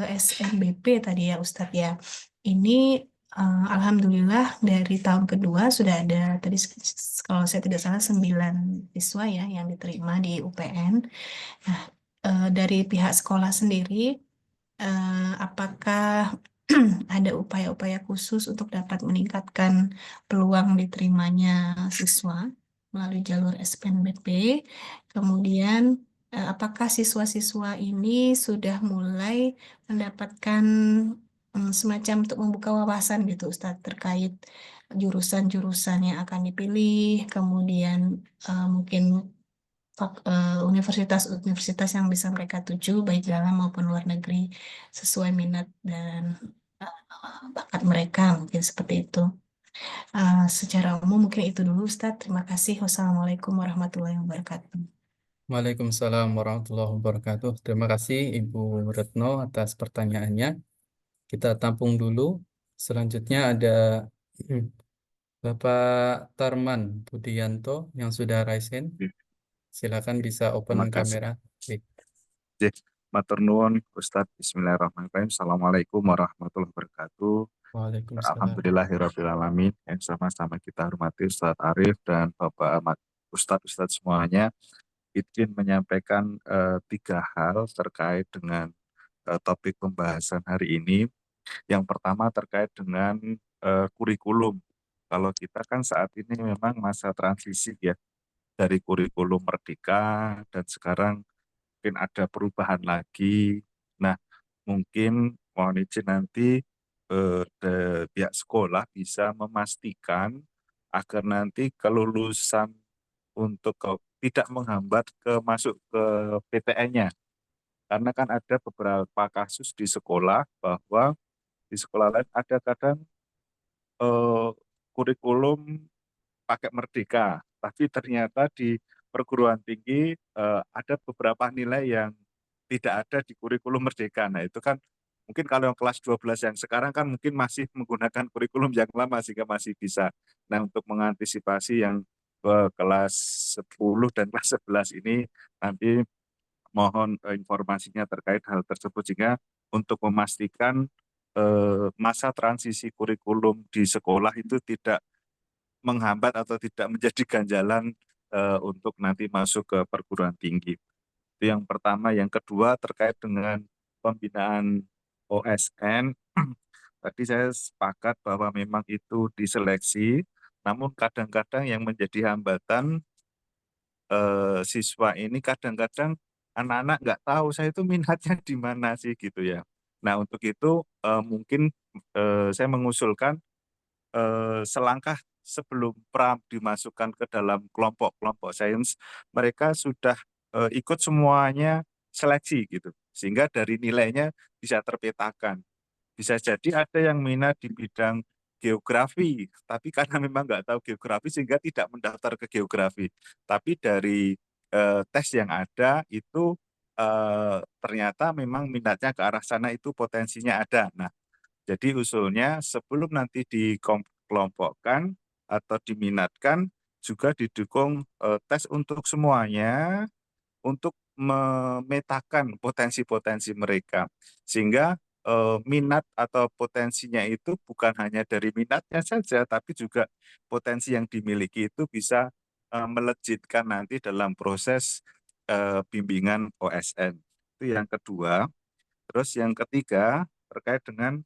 SNBP tadi ya Ustadz ya. Ini alhamdulillah dari tahun kedua sudah ada tadi kalau saya tidak salah 9 siswa ya yang diterima di UPN. Nah, dari pihak sekolah sendiri apakah ada upaya-upaya khusus untuk dapat meningkatkan peluang diterimanya siswa melalui jalur SNBP? Kemudian apakah siswa-siswa ini sudah mulai mendapatkan semacam untuk membuka wawasan gitu Ustadz terkait jurusan-jurusan yang akan dipilih, kemudian mungkin universitas-universitas yang bisa mereka tuju baik dalam maupun luar negeri sesuai minat dan bakat mereka mungkin seperti itu. Secara umum mungkin itu dulu Ustadz. Terima kasih. Wassalamualaikum warahmatullahi wabarakatuh. Waalaikumsalam warahmatullahi wabarakatuh. Terima kasih Ibu Retno atas pertanyaannya. Kita tampung dulu. Selanjutnya ada Bapak Tarman Budianto yang sudah raise hand. Silakan bisa open Terima kasih. kamera. Baik. Matur nuwun Ustadz. Bismillahirrahmanirrahim. Assalamualaikum warahmatullahi wabarakatuh. Waalaikumsalam. Alhamdulillahirrahmanirrahim. Yang sama-sama kita hormati Ustadz Arif dan Bapak Ustadz semuanya. Izin menyampaikan 3 hal terkait dengan topik pembahasan hari ini. Yang pertama terkait dengan kurikulum. Kalau kita kan saat ini memang masa transisi ya, dari kurikulum Merdeka dan sekarang mungkin ada perubahan lagi. Nah, mungkin mohon izin nanti pihak sekolah bisa memastikan agar nanti kelulusan untuk tidak menghambat masuk ke PTN-nya. Karena kan ada beberapa kasus di sekolah bahwa di sekolah lain ada kadang kurikulum pakai Merdeka, tapi ternyata di perguruan tinggi ada beberapa nilai yang tidak ada di kurikulum Merdeka. Nah itu kan mungkin kalau yang kelas 12 yang sekarang kan mungkin masih menggunakan kurikulum yang lama sehingga masih bisa. Nah untuk mengantisipasi yang kelas 10 dan kelas 11 ini nanti mohon informasinya terkait hal tersebut sehingga untuk memastikan masa transisi kurikulum di sekolah itu tidak menghambat atau tidak menjadi ganjalan untuk nanti masuk ke perguruan tinggi. Itu yang pertama. Yang kedua terkait dengan pembinaan OSN. Tadi saya sepakat bahwa memang itu diseleksi, namun kadang-kadang yang menjadi hambatan siswa ini kadang-kadang anak-anak nggak tahu saya itu minatnya di mana sih gitu ya. Nah untuk itu mungkin saya mengusulkan selangkah sebelum pram dimasukkan ke dalam kelompok-kelompok sains, mereka sudah ikut semuanya seleksi gitu, sehingga dari nilainya bisa terpetakan. Bisa jadi ada yang minat di bidang geografi, tapi karena memang nggak tahu geografi sehingga tidak mendaftar ke geografi. Tapi dari tes yang ada itu ternyata memang minatnya ke arah sana itu potensinya ada. Nah, jadi usulnya sebelum nanti dikelompokkan atau diminatkan juga didukung tes untuk semuanya untuk memetakan potensi-potensi mereka sehingga minat atau potensinya itu bukan hanya dari minatnya saja tapi juga potensi yang dimiliki itu bisa melejitkan nanti dalam proses bimbingan OSN. Itu yang kedua. Terus yang ketiga terkait dengan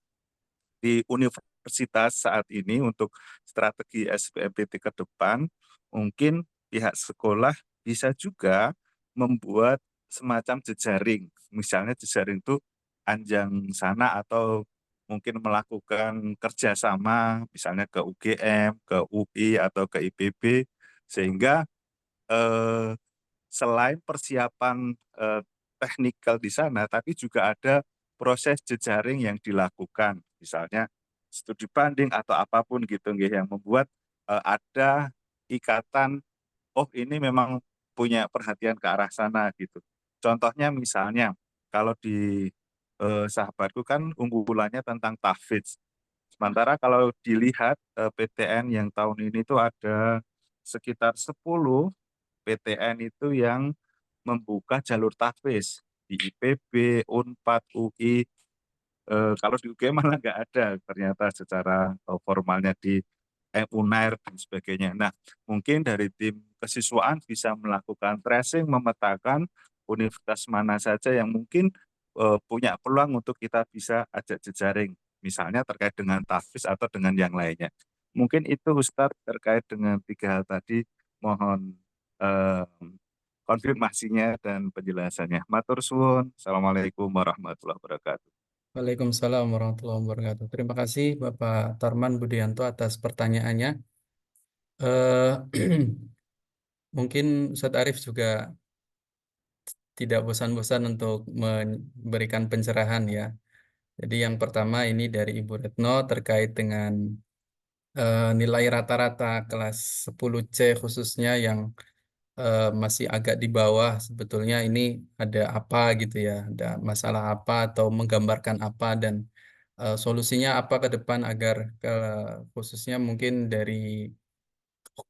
di universitas saat ini untuk strategi SBMPT ke depan, mungkin pihak sekolah bisa juga membuat semacam jejaring. Misalnya jejaring itu anjang sana atau mungkin melakukan kerjasama misalnya ke UGM, ke UI, atau ke IPB, sehingga eh, selain persiapan teknikal di sana, tapi juga ada proses jejaring yang dilakukan, misalnya studi banding atau apapun gitu, nggih, yang membuat ada ikatan, oh ini memang punya perhatian ke arah sana gitu. Contohnya misalnya, kalau di sahabatku kan unggulannya tentang tahfidz. Sementara kalau dilihat PTN yang tahun ini tuh ada sekitar 10 PTN itu yang membuka jalur tahfiz di IPB, Unpad, UI. Kalau di UGM malah nggak ada ternyata secara formalnya di Unair dan sebagainya. Nah, mungkin dari tim kesiswaan bisa melakukan tracing, memetakan universitas mana saja yang mungkin punya peluang untuk kita bisa ajak jejaring, misalnya terkait dengan tahfiz atau dengan yang lainnya. Mungkin itu Ustadz terkait dengan 3 hal tadi. Mohon eh, konfirmasinya dan penjelasannya. Matur suwun. Assalamualaikum warahmatullahi wabarakatuh. Waalaikumsalam warahmatullahi wabarakatuh. Terima kasih Bapak Tarman Budianto atas pertanyaannya. Eh, mungkin Ustadz Arif juga tidak bosan-bosan untuk memberikan pencerahan ya. Jadi yang pertama ini dari Ibu Retno terkait dengan nilai rata-rata kelas 10C khususnya yang masih agak di bawah, sebetulnya ini ada apa gitu ya, ada masalah apa atau menggambarkan apa dan solusinya apa ke depan agar khususnya mungkin dari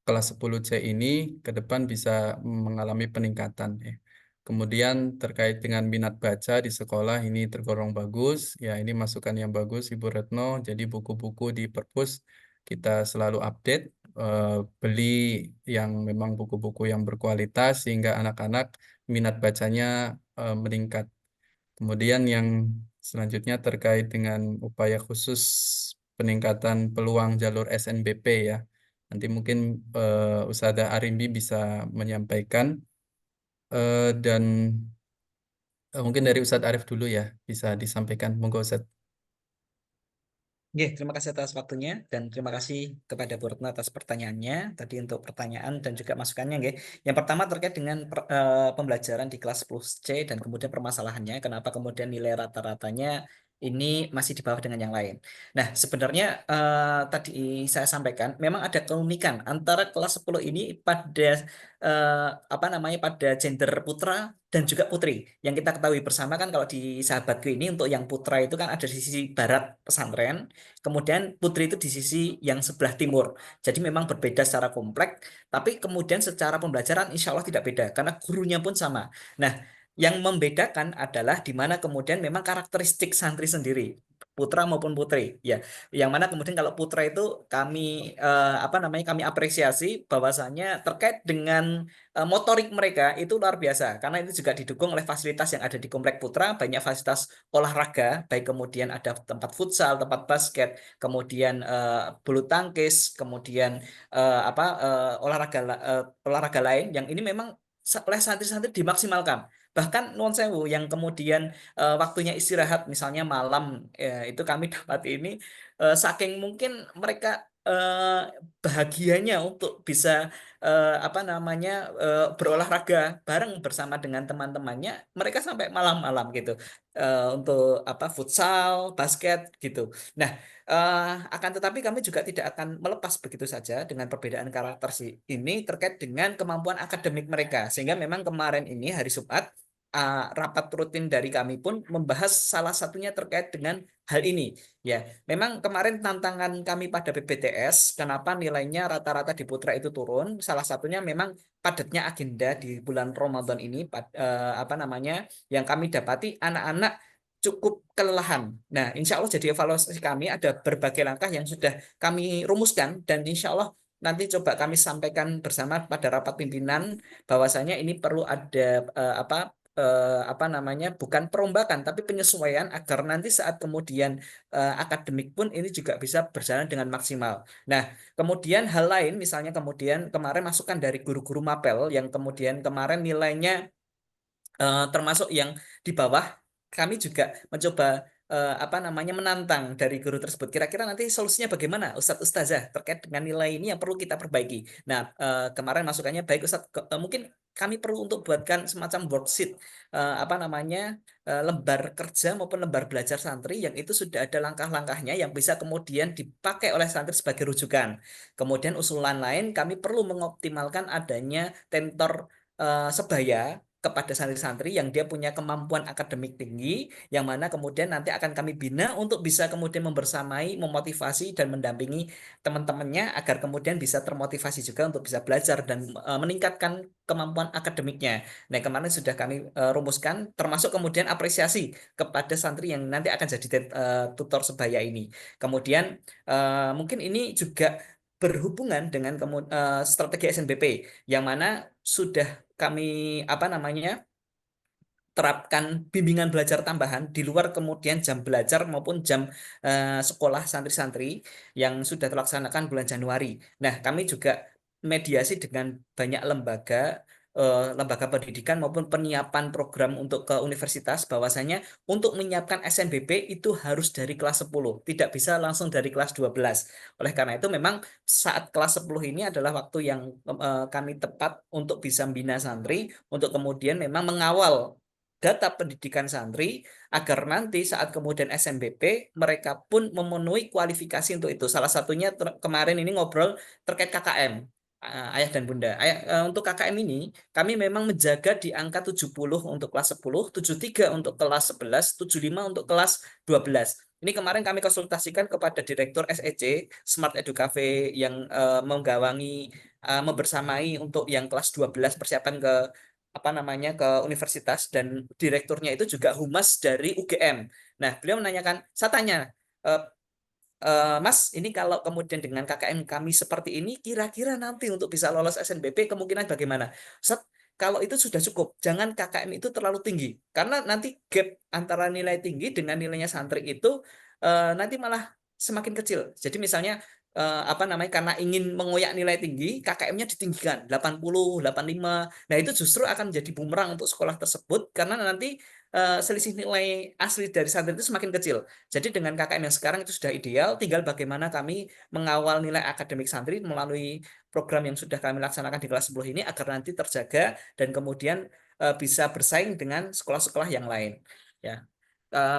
kelas 10C ini ke depan bisa mengalami peningkatan ya. Kemudian terkait dengan minat baca di sekolah ini tergolong bagus. Ya, ini masukan yang bagus Ibu Retno. Jadi buku-buku di perpus kita selalu update, beli yang memang buku-buku yang berkualitas sehingga anak-anak minat bacanya meningkat. Kemudian yang selanjutnya terkait dengan upaya khusus peningkatan peluang jalur SNBP ya. Nanti mungkin Ustazah Arimbi bisa menyampaikan dan mungkin dari Ustadz Arif dulu ya bisa disampaikan. Monggo Ustadz. Oke, terima kasih atas waktunya dan terima kasih kepada Bu Retno atas pertanyaannya tadi untuk pertanyaan dan juga masukannya. Nggih. Yang pertama terkait dengan pembelajaran di kelas 10C dan kemudian permasalahannya, kenapa kemudian nilai rata-ratanya ini masih di bawah dengan yang lain. Nah, sebenarnya tadi saya sampaikan memang ada keunikan antara kelas 10 ini pada apa namanya pada gender putra dan juga putri. Yang kita ketahui bersama kan kalau di sahabatku ini untuk yang putra itu kan ada di sisi barat pesantren, kemudian putri itu di sisi yang sebelah timur. Jadi memang berbeda secara kompleks, tapi kemudian secara pembelajaran insya Allah tidak beda karena gurunya pun sama. Nah, yang membedakan adalah di mana kemudian memang karakteristik santri sendiri, putra maupun putri. Ya, yang mana kemudian kalau putra itu kami apa namanya kami apresiasi bahwasanya terkait dengan motorik mereka itu luar biasa karena itu juga didukung oleh fasilitas yang ada di Komplek Putra, banyak fasilitas olahraga, baik kemudian ada tempat futsal, tempat basket, kemudian bulu tangkis, kemudian olahraga lain yang ini memang oleh santri-santri dimaksimalkan. Bahkan nuwun sewu yang kemudian waktunya istirahat misalnya malam itu kami dapat ini saking mungkin mereka bahagianya untuk bisa apa namanya berolahraga bareng bersama dengan teman-temannya, mereka sampai malam-malam gitu untuk apa futsal, basket gitu. Nah, akan tetapi kami juga tidak akan melepas begitu saja dengan perbedaan karakter ini terkait dengan kemampuan akademik mereka. Sehingga memang kemarin ini hari Jumat rapat rutin dari kami pun membahas salah satunya terkait dengan hal ini. Ya, memang kemarin tantangan kami pada BPTS, kenapa nilainya rata-rata di Putra itu turun? Salah satunya memang padatnya agenda di bulan Ramadan ini, apa namanya, yang kami dapati anak-anak cukup kelelahan. Nah, insya Allah jadi evaluasi kami ada berbagai langkah yang sudah kami rumuskan dan insya Allah nanti coba kami sampaikan bersama pada rapat pimpinan bahwasanya ini perlu ada apa namanya bukan perombakan tapi penyesuaian agar nanti saat kemudian akademik pun ini juga bisa berjalan dengan maksimal. Nah, kemudian hal lain misalnya kemudian kemarin masukan dari guru-guru mapel yang kemudian kemarin nilainya termasuk yang di bawah, kami juga mencoba apa namanya menantang dari guru tersebut. Kira-kira nanti solusinya bagaimana, Ustadz Ustazah terkait dengan nilai ini yang perlu kita perbaiki. Nah, kemarin masukannya baik Ustadz, mungkin kami perlu untuk buatkan semacam worksheet apa namanya lembar kerja maupun lembar belajar santri yang itu sudah ada langkah-langkahnya yang bisa kemudian dipakai oleh santri sebagai rujukan. Kemudian usulan lain kami perlu mengoptimalkan adanya tentor sebaya kepada santri-santri yang dia punya kemampuan akademik tinggi, yang mana kemudian nanti akan kami bina untuk bisa kemudian membersamai, memotivasi, dan mendampingi teman-temannya agar kemudian bisa termotivasi juga untuk bisa belajar dan meningkatkan kemampuan akademiknya. Nah, kemarin sudah kami rumuskan, termasuk kemudian apresiasi kepada santri yang nanti akan jadi tutor sebaya ini. Kemudian mungkin ini juga berhubungan dengan strategi SNBP, yang mana sudah kami apa namanya terapkan bimbingan belajar tambahan di luar kemudian jam belajar maupun jam sekolah santri-santri yang sudah terlaksanakan bulan Januari. Nah, kami juga mediasi dengan banyak lembaga pendidikan maupun penyiapan program untuk ke universitas bahwasanya untuk menyiapkan SNBP itu harus dari kelas 10, tidak bisa langsung dari kelas 12. Oleh karena itu memang saat kelas 10 ini adalah waktu yang kami tepat untuk bisa membina santri untuk kemudian memang mengawal data pendidikan santri agar nanti saat kemudian SNBP mereka pun memenuhi kualifikasi untuk itu. Salah satunya kemarin ini ngobrol terkait KKM. Ayah dan Bunda. Untuk KKM ini kami memang menjaga di angka 70 untuk kelas 10, 73 untuk kelas 11, 75 untuk kelas 12. Ini kemarin kami konsultasikan kepada Direktur SEC Smart Edu Cafe yang menggawangi membersamai untuk yang kelas 12 persiapan ke apa namanya ke universitas, dan direkturnya itu juga humas dari UGM. Nah, beliau menanyakan, saya tanya, Mas, ini kalau kemudian dengan KKM kami seperti ini, kira-kira nanti untuk bisa lolos SNBP kemungkinan bagaimana? Set, kalau itu sudah cukup, jangan KKM itu terlalu tinggi, karena nanti gap antara nilai tinggi dengan nilainya santri itu nanti malah semakin kecil. Jadi misalnya apa namanya, karena ingin mengoyak nilai tinggi, KKM-nya ditinggikan 80, 85. Nah, itu justru akan menjadi bumerang untuk sekolah tersebut karena nanti selisih nilai asli dari santri itu semakin kecil. Jadi dengan KKM yang sekarang itu sudah ideal, tinggal bagaimana kami mengawal nilai akademik santri melalui program yang sudah kami laksanakan di kelas 10 ini agar nanti terjaga dan kemudian bisa bersaing dengan sekolah-sekolah yang lain. Ya,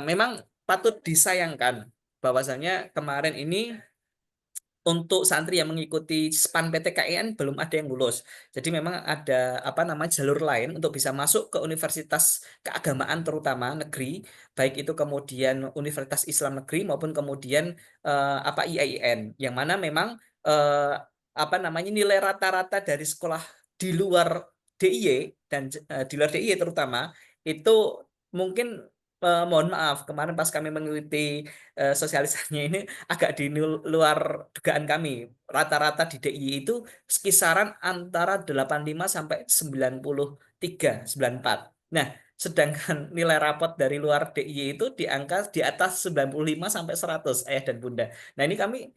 memang patut disayangkan bahwasanya kemarin ini untuk santri yang mengikuti SPAN PTKIN belum ada yang lulus. Jadi memang ada apa namanya jalur lain untuk bisa masuk ke universitas keagamaan terutama negeri, baik itu kemudian Universitas Islam Negeri maupun kemudian apa IAIN, yang mana memang apa namanya nilai rata-rata dari sekolah di luar DIY dan di luar DIY terutama itu mungkin mohon maaf kemarin pas kami mengikuti sosialisasinya ini agak di luar dugaan kami. Rata-rata di DIY itu kisaran antara 85 sampai 93, 94. Nah, sedangkan nilai rapot dari luar DIY itu di angka di atas 95 sampai 100, ayah dan bunda. Nah, ini kami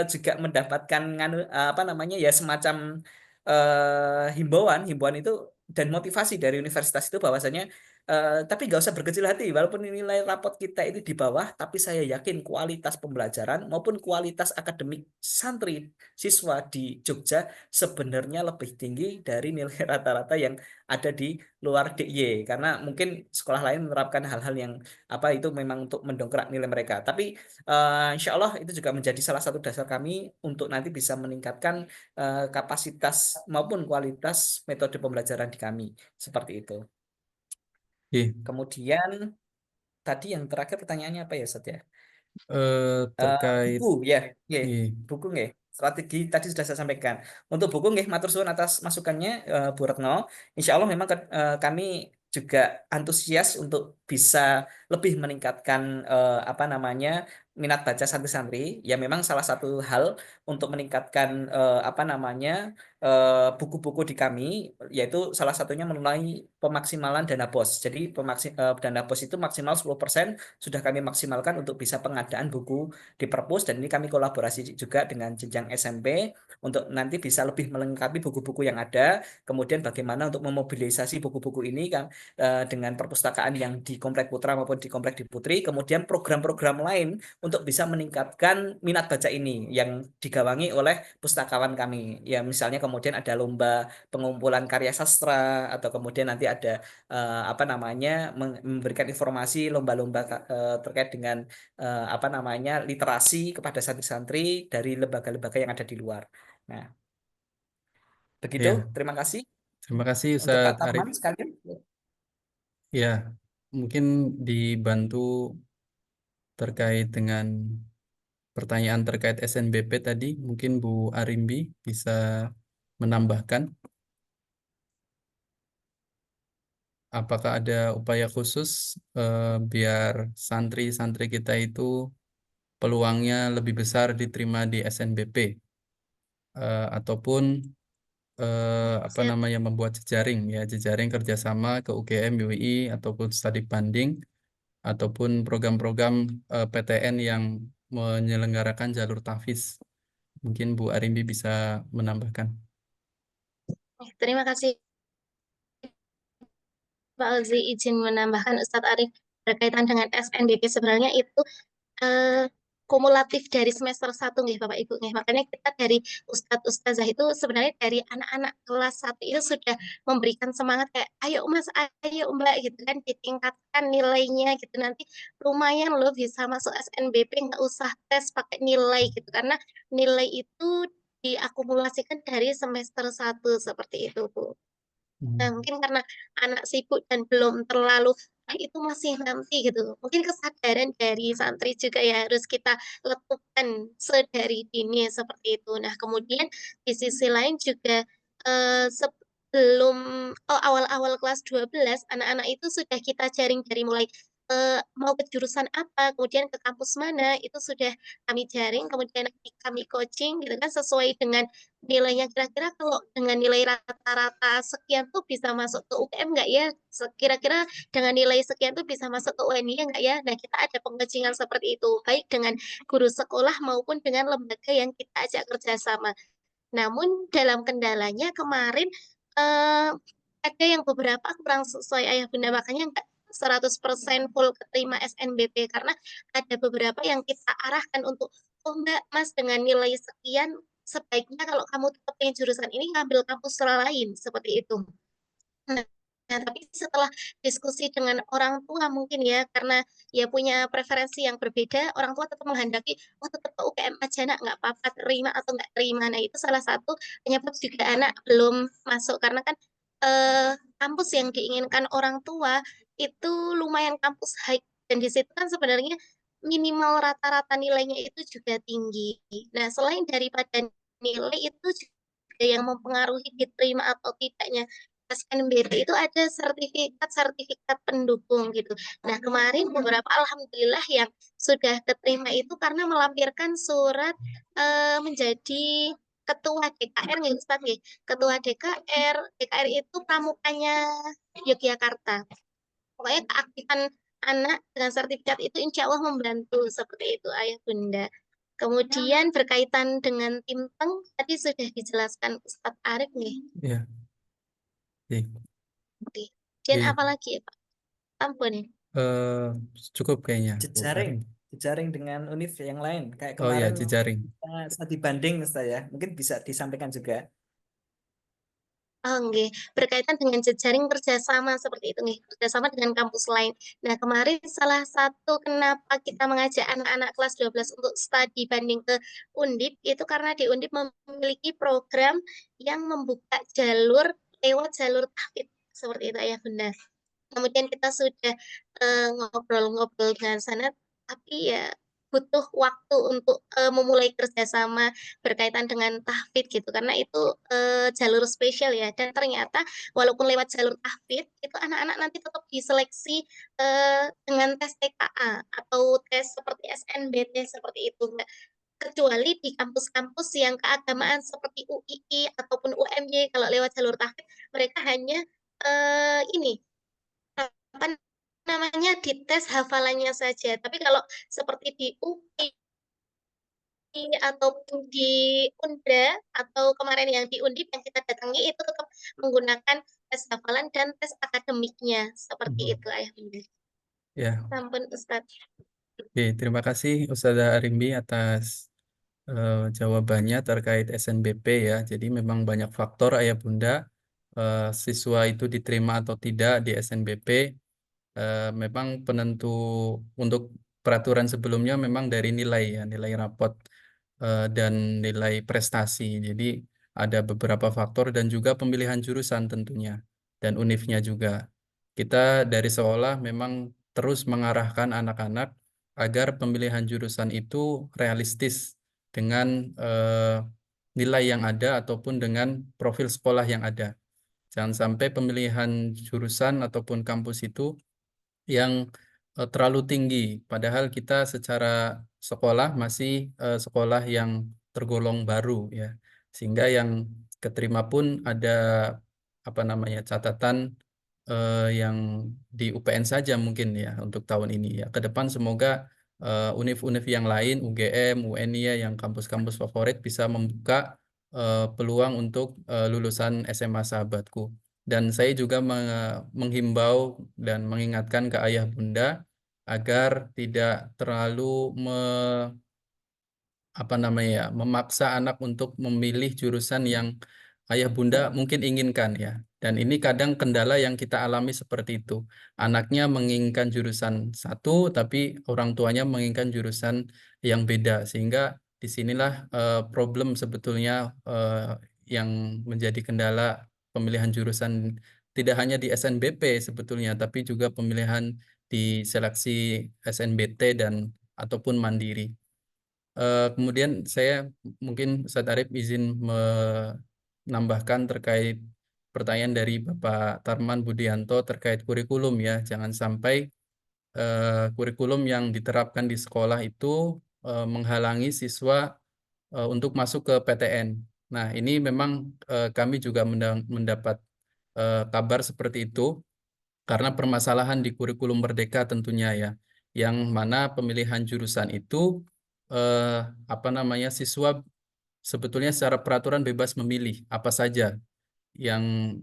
juga mendapatkan apa namanya ya semacam himbauan itu dan motivasi dari universitas itu bahwasanya tapi nggak usah berkecil hati, walaupun nilai rapot kita itu di bawah, tapi saya yakin kualitas pembelajaran maupun kualitas akademik santri siswa di Jogja sebenarnya lebih tinggi dari nilai rata-rata yang ada di luar DIY. Karena mungkin sekolah lain menerapkan hal-hal yang apa itu memang untuk mendongkrak nilai mereka. Tapi insya Allah itu juga menjadi salah satu dasar kami untuk nanti bisa meningkatkan kapasitas maupun kualitas metode pembelajaran di kami. Seperti itu. Iya. Kemudian tadi yang terakhir pertanyaannya apa ya, Sat ya? Terkait Buku ya, iya. buku nggih. Strategi tadi sudah saya sampaikan. Untuk buku nggih, matur suwun atas masukannya Bu Retno. Insya Allah memang kami juga antusias untuk bisa lebih meningkatkan apa namanya minat baca santri-santri. Ya memang salah satu hal untuk meningkatkan apa namanya buku-buku di kami, yaitu salah satunya melalui pemaksimalan dana BOS. Jadi dana BOS itu maksimal 10% sudah kami maksimalkan untuk bisa pengadaan buku di perpus, dan ini kami kolaborasi juga dengan jenjang SMP untuk nanti bisa lebih melengkapi buku-buku yang ada, kemudian bagaimana untuk memobilisasi buku-buku ini kan dengan perpustakaan yang di Komplek Putra maupun di Komplek di Putri, kemudian program-program lain untuk bisa meningkatkan minat baca ini yang digawangi oleh pustakawan kami. Ya misalnya kemudian ada lomba pengumpulan karya sastra, atau kemudian nanti ada apa namanya memberikan informasi lomba-lomba terkait dengan apa namanya literasi kepada santri-santri dari lembaga-lembaga yang ada di luar. Nah, begitu. Ya, Terima kasih terima kasih untuk Kak Ustadz Arif. Tarman sekalian. Ya, mungkin dibantu terkait dengan pertanyaan terkait SNBP tadi, mungkin Bu Arimbi bisa menambahkan apakah ada upaya khusus biar santri-santri kita itu peluangnya lebih besar diterima di SNBP ataupun apa namanya membuat jejaring ya, jejaring kerjasama ke UGM, UI ataupun studi banding ataupun program-program PTN yang menyelenggarakan jalur tahfiz. Mungkin Bu Arimbi bisa menambahkan. Terima kasih Pak Alzi, izin menambahkan Ustadz Arif berkaitan dengan SNBP. Sebenarnya itu kumulatif dari semester 1 nih Bapak Ibu nih. Makanya kita dari Ustadz Ustazah itu sebenarnya dari anak-anak kelas 1 itu sudah memberikan semangat kayak ayo Mas, ayo Mbak gitu kan, ditingkatkan nilainya gitu, nanti lumayan loh bisa masuk SNBP, nggak usah tes pakai nilai gitu, karena nilai itu diakumulasikan dari semester 1 seperti itu Bu. Nah, mungkin karena anak sibuk dan belum terlalu itu masih nanti gitu. Mungkin kesadaran dari santri juga ya harus kita letupkan sedari dini seperti itu. Nah, kemudian di sisi lain juga sebelum awal-awal kelas 12 anak-anak itu sudah kita jaring dari mulai mau ke jurusan apa, kemudian ke kampus mana, itu sudah kami jaring, kemudian nanti kami coaching gitu kan sesuai dengan nilainya kira-kira kalau dengan nilai rata-rata sekian tuh bisa masuk ke UGM nggak ya? Kira-kira dengan nilai sekian tuh bisa masuk ke UNY nggak ya? Nah, kita ada pengecingan seperti itu, baik dengan guru sekolah maupun dengan lembaga yang kita ajak kerjasama. Namun dalam kendalanya kemarin ada yang beberapa kurang sesuai ayah bunda, makanya nggak 100% full keterima SNBP karena ada beberapa yang kita arahkan untuk oh Mbak Mas dengan nilai sekian sebaiknya kalau kamu tetap pengen jurusan ini ngambil kampus lain seperti itu. Nah, tapi setelah diskusi dengan orang tua mungkin ya karena ya punya preferensi yang berbeda, orang tua tetap menghendaki oh tetap ke UGM aja nak nggak apa-apa terima atau nggak terima. Nah itu salah satu penyebab juga anak belum masuk karena kan kampus yang diinginkan orang tua itu lumayan kampus high dan di situ kan sebenarnya minimal rata-rata nilainya itu juga tinggi. Nah, selain daripada nilai itu juga yang mempengaruhi diterima atau tidaknya SNBP itu ada sertifikat pendukung gitu. Nah, kemarin beberapa alhamdulillah yang sudah keterima itu karena melampirkan surat menjadi ketua DKR nih Ustaz nih. Ketua DKR itu pramukanya Yogyakarta. Pokoknya keaktifan anak dengan sertifikat itu insya Allah membantu seperti itu ayah bunda. Kemudian berkaitan dengan tim teng tadi sudah dijelaskan Ustadz Arif nih. Ya. Oke. Oke. Dan Oke. apa lagi ya Pak? Ampun. Cukup kayaknya Bu Jejaring, Karin. jejaring dengan univ yang lain. Kayak Oh ya, kemarin jejaring. studi banding Ustaz ya. Mungkin bisa disampaikan juga. Oh, enggak. Berkaitan dengan jejaring kerjasama seperti itu nih, kerjasama dengan kampus lain. Nah, kemarin salah satu kenapa kita mengajak anak-anak kelas 12 untuk studi banding ke Undip, itu karena di Undip memiliki program yang membuka jalur lewat jalur tahfidz, seperti itu ya Bunda. Kemudian kita sudah ngobrol-ngobrol dengan sana, tapi ya butuh waktu untuk memulai kerjasama berkaitan dengan tahfidz gitu karena itu jalur spesial ya dan ternyata walaupun lewat jalur tahfidz itu anak-anak nanti tetap diseleksi dengan tes TKA atau tes seperti SNBT seperti itu Mbak. Kecuali di kampus-kampus yang keagamaan seperti UII ataupun UMY kalau lewat jalur tahfidz mereka hanya ini apa namanya dites hafalannya saja. Tapi kalau seperti di UI ataupun di Unda atau kemarin yang di Undip yang kita datangi itu tetap menggunakan tes hafalan dan tes akademiknya seperti itu ayah bunda. Ya. Sampun Ustadz. Oke, terima kasih Ustazah Arimbi atas jawabannya terkait SNBP ya. Jadi memang banyak faktor ayah bunda siswa itu diterima atau tidak di SNBP. Memang penentu untuk peraturan sebelumnya memang dari nilai ya, nilai rapot dan nilai prestasi. Jadi ada beberapa faktor dan juga pemilihan jurusan tentunya dan univnya juga. Kita dari sekolah memang terus mengarahkan anak-anak agar pemilihan jurusan itu realistis dengan nilai yang ada ataupun dengan profil sekolah yang ada. Jangan sampai pemilihan jurusan ataupun kampus itu yang terlalu tinggi, padahal kita secara sekolah masih sekolah yang tergolong baru ya, sehingga yang keterima pun ada apa namanya catatan yang di UPN saja mungkin ya untuk tahun ini ya. Ke depan semoga univ-univ yang lain, UGM, UNY yang kampus-kampus favorit bisa membuka peluang untuk lulusan SMA Sahabatku. Dan saya juga menghimbau dan mengingatkan ke ayah bunda agar tidak terlalu apa namanya ya, memaksa anak untuk memilih jurusan yang ayah bunda mungkin inginkan ya. Dan ini kadang kendala yang kita alami seperti itu. Anaknya menginginkan jurusan satu, tapi orang tuanya menginginkan jurusan yang beda. Sehingga disinilah problem sebetulnya yang menjadi kendala pemilihan jurusan tidak hanya di SNBP sebetulnya, tapi juga pemilihan di seleksi SNBT dan ataupun mandiri. Kemudian saya mungkin Ustadz Arif izin menambahkan terkait pertanyaan dari Bapak Tarman Budianto terkait kurikulum ya. Jangan sampai kurikulum yang diterapkan di sekolah itu menghalangi siswa untuk masuk ke PTN. Nah, ini memang kami juga mendapat kabar seperti itu karena permasalahan di kurikulum Merdeka tentunya ya, yang mana pemilihan jurusan itu apa namanya siswa sebetulnya secara peraturan bebas memilih apa saja yang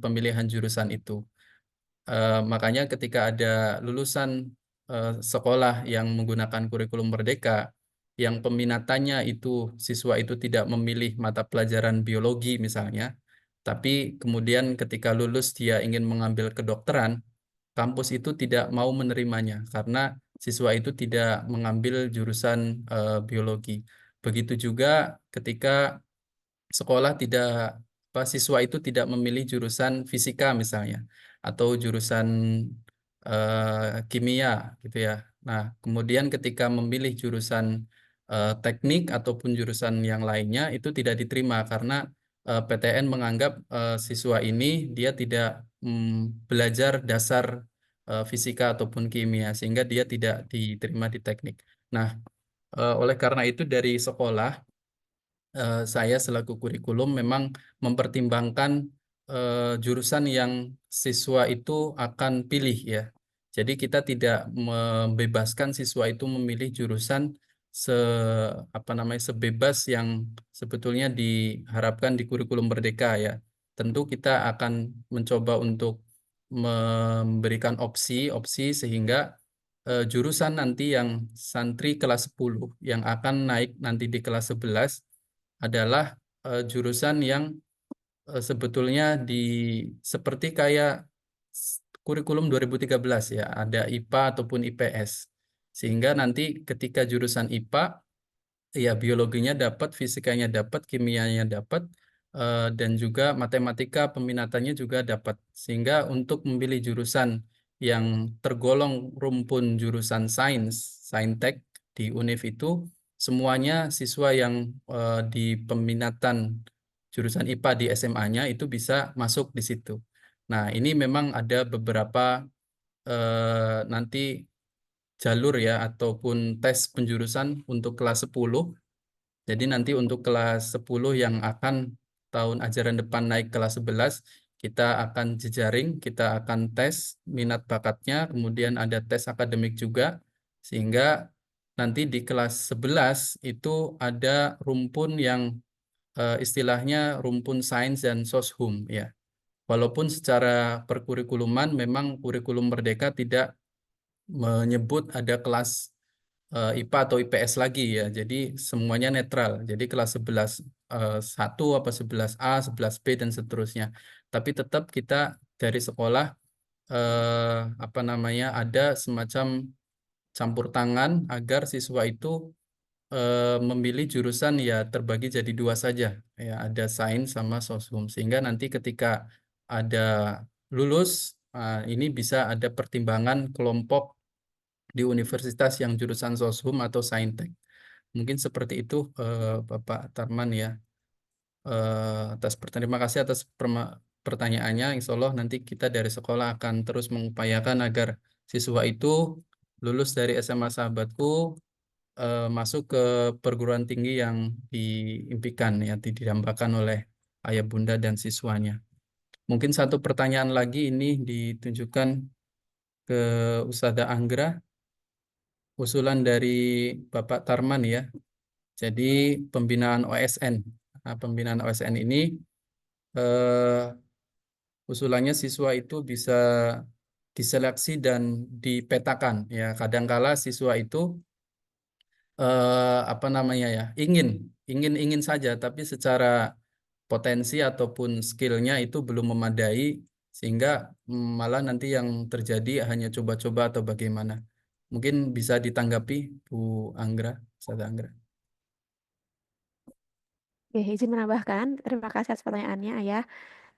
pemilihan jurusan itu. Makanya ketika ada lulusan sekolah yang menggunakan kurikulum Merdeka, yang peminatannya itu siswa itu tidak memilih mata pelajaran biologi misalnya, tapi kemudian ketika lulus dia ingin mengambil kedokteran, kampus itu tidak mau menerimanya karena siswa itu tidak mengambil jurusan biologi. Begitu juga ketika sekolah tidak siswa itu tidak memilih jurusan fisika misalnya atau jurusan kimia gitu ya. Nah, kemudian ketika memilih jurusan teknik ataupun jurusan yang lainnya itu tidak diterima karena PTN menganggap siswa ini dia tidak belajar dasar fisika ataupun kimia sehingga dia tidak diterima di teknik. Nah, oleh karena itu dari sekolah saya selaku kurikulum memang mempertimbangkan jurusan yang siswa itu akan pilih ya. Jadi kita tidak membebaskan siswa itu memilih jurusan se apa namanya sebebas yang sebetulnya diharapkan di kurikulum Merdeka ya. Tentu kita akan mencoba untuk memberikan opsi-opsi sehingga jurusan nanti yang santri kelas 10 yang akan naik nanti di kelas 11 adalah jurusan yang sebetulnya seperti kayak kurikulum 2013 ya, ada IPA ataupun IPS. Sehingga nanti ketika jurusan IPA ya biologinya dapat, fisikanya dapat, kimianya dapat, dan juga matematika peminatannya juga dapat. Sehingga untuk memilih jurusan yang tergolong rumpun jurusan sains, saintek di UNIF itu, semuanya siswa yang di peminatan jurusan IPA di SMA-nya itu bisa masuk di situ. Nah, ini memang ada beberapa nanti jalur ya ataupun tes penjurusan untuk kelas 10. Jadi nanti untuk kelas 10 yang akan tahun ajaran depan naik kelas 11, kita akan jejaring, kita akan tes minat bakatnya, kemudian ada tes akademik juga, sehingga nanti di kelas 11 itu ada rumpun yang istilahnya rumpun sains dan soshum ya. Walaupun secara perkurikuluman memang kurikulum Merdeka tidak menyebut ada kelas IPA atau IPS lagi ya. Jadi semuanya netral. Jadi kelas 11 1 apa 11A, 11B dan seterusnya. Tapi tetap kita dari sekolah apa namanya ada semacam campur tangan agar siswa itu memilih jurusan ya terbagi jadi dua saja. Ya, ada sains sama soshum sehingga nanti ketika ada lulus ini bisa ada pertimbangan kelompok di universitas yang jurusan soshum atau saintek. Mungkin seperti itu Bapak Tarman ya. Terima kasih atas pertanyaannya. Insya Allah nanti kita dari sekolah akan terus mengupayakan agar siswa itu lulus dari SMA Sahabatku masuk ke perguruan tinggi yang diimpikan ya, didambakan oleh ayah bunda dan siswanya. Mungkin satu pertanyaan lagi ini ditunjukkan ke Ustazah Anggra, usulan dari Bapak Tarman ya. Jadi pembinaan OSN. Nah, pembinaan OSN ini usulannya siswa itu bisa diseleksi dan dipetakan ya. Kadangkala siswa itu apa namanya ya, ingin saja, tapi secara potensi ataupun skillnya itu belum memadai, sehingga malah nanti yang terjadi hanya coba-coba atau bagaimana. Mungkin bisa ditanggapi Bu Anggra, Ustazah Anggra. Oke, izin menambahkan, terima kasih atas pertanyaannya, Ayah.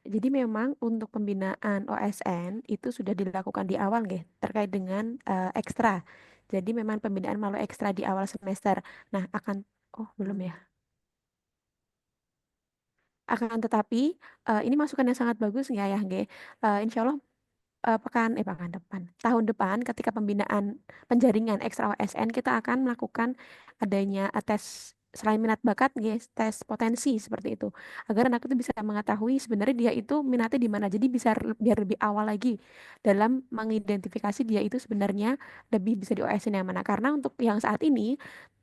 Jadi memang untuk pembinaan OSN itu sudah dilakukan di awal, nggih, terkait dengan ekstra. Jadi memang pembinaan melalui ekstra di awal semester. Nah, oh belum ya. Akan tetapi ini masukan yang sangat bagus nggak ya, nggih. Insya Allah pekan depan, tahun depan ketika pembinaan penjaringan ekstra OSN kita akan melakukan adanya tes selain minat bakat, guys, tes potensi seperti itu, agar anak itu bisa mengetahui sebenarnya dia itu minatnya di mana. Jadi bisa biar lebih awal lagi dalam mengidentifikasi dia itu sebenarnya lebih bisa di OSN yang mana. Karena untuk yang saat ini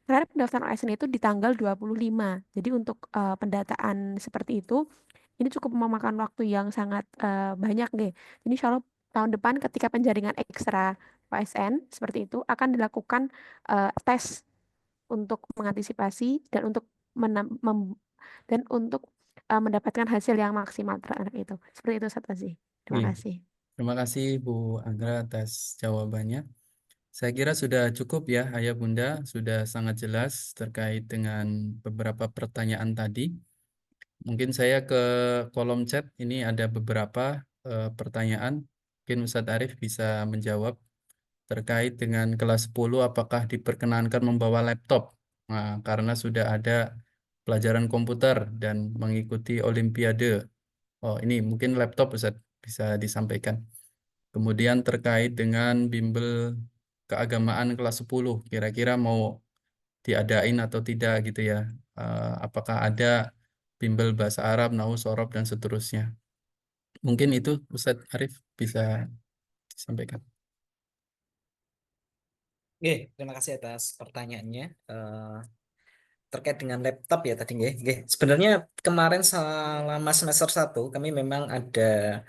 terhadap pendaftaran OSN itu di tanggal 25. Jadi untuk pendataan seperti itu ini cukup memakan waktu yang sangat banyak deh. Jadi insya Allah tahun depan ketika penjaringan ekstra OSN seperti itu akan dilakukan tes untuk mengantisipasi dan untuk mendapatkan hasil yang maksimal terhadap itu. Seperti itu, Ustaz Aziz. Terima Iya. kasih. Terima kasih Bu Anggra atas jawabannya. Saya kira sudah cukup ya, Ayah Bunda, sudah sangat jelas terkait dengan beberapa pertanyaan tadi. Mungkin saya ke kolom chat, ini ada beberapa pertanyaan. Mungkin Ustadz Arif bisa menjawab terkait dengan kelas 10, apakah diperkenankan membawa laptop? Nah, karena sudah ada pelajaran komputer dan mengikuti Olimpiade. Oh, ini mungkin laptop Ustadz bisa disampaikan. Kemudian terkait dengan bimbel keagamaan kelas 10, kira-kira mau diadain atau tidak gitu ya. Apakah ada bimbel bahasa Arab, Nahwu, Shorof, dan seterusnya. Mungkin itu Ustadz Arif bisa disampaikan. Oke, terima kasih atas pertanyaannya. Terkait dengan laptop ya tadi nggih. Sebenarnya kemarin selama semester 1 kami memang ada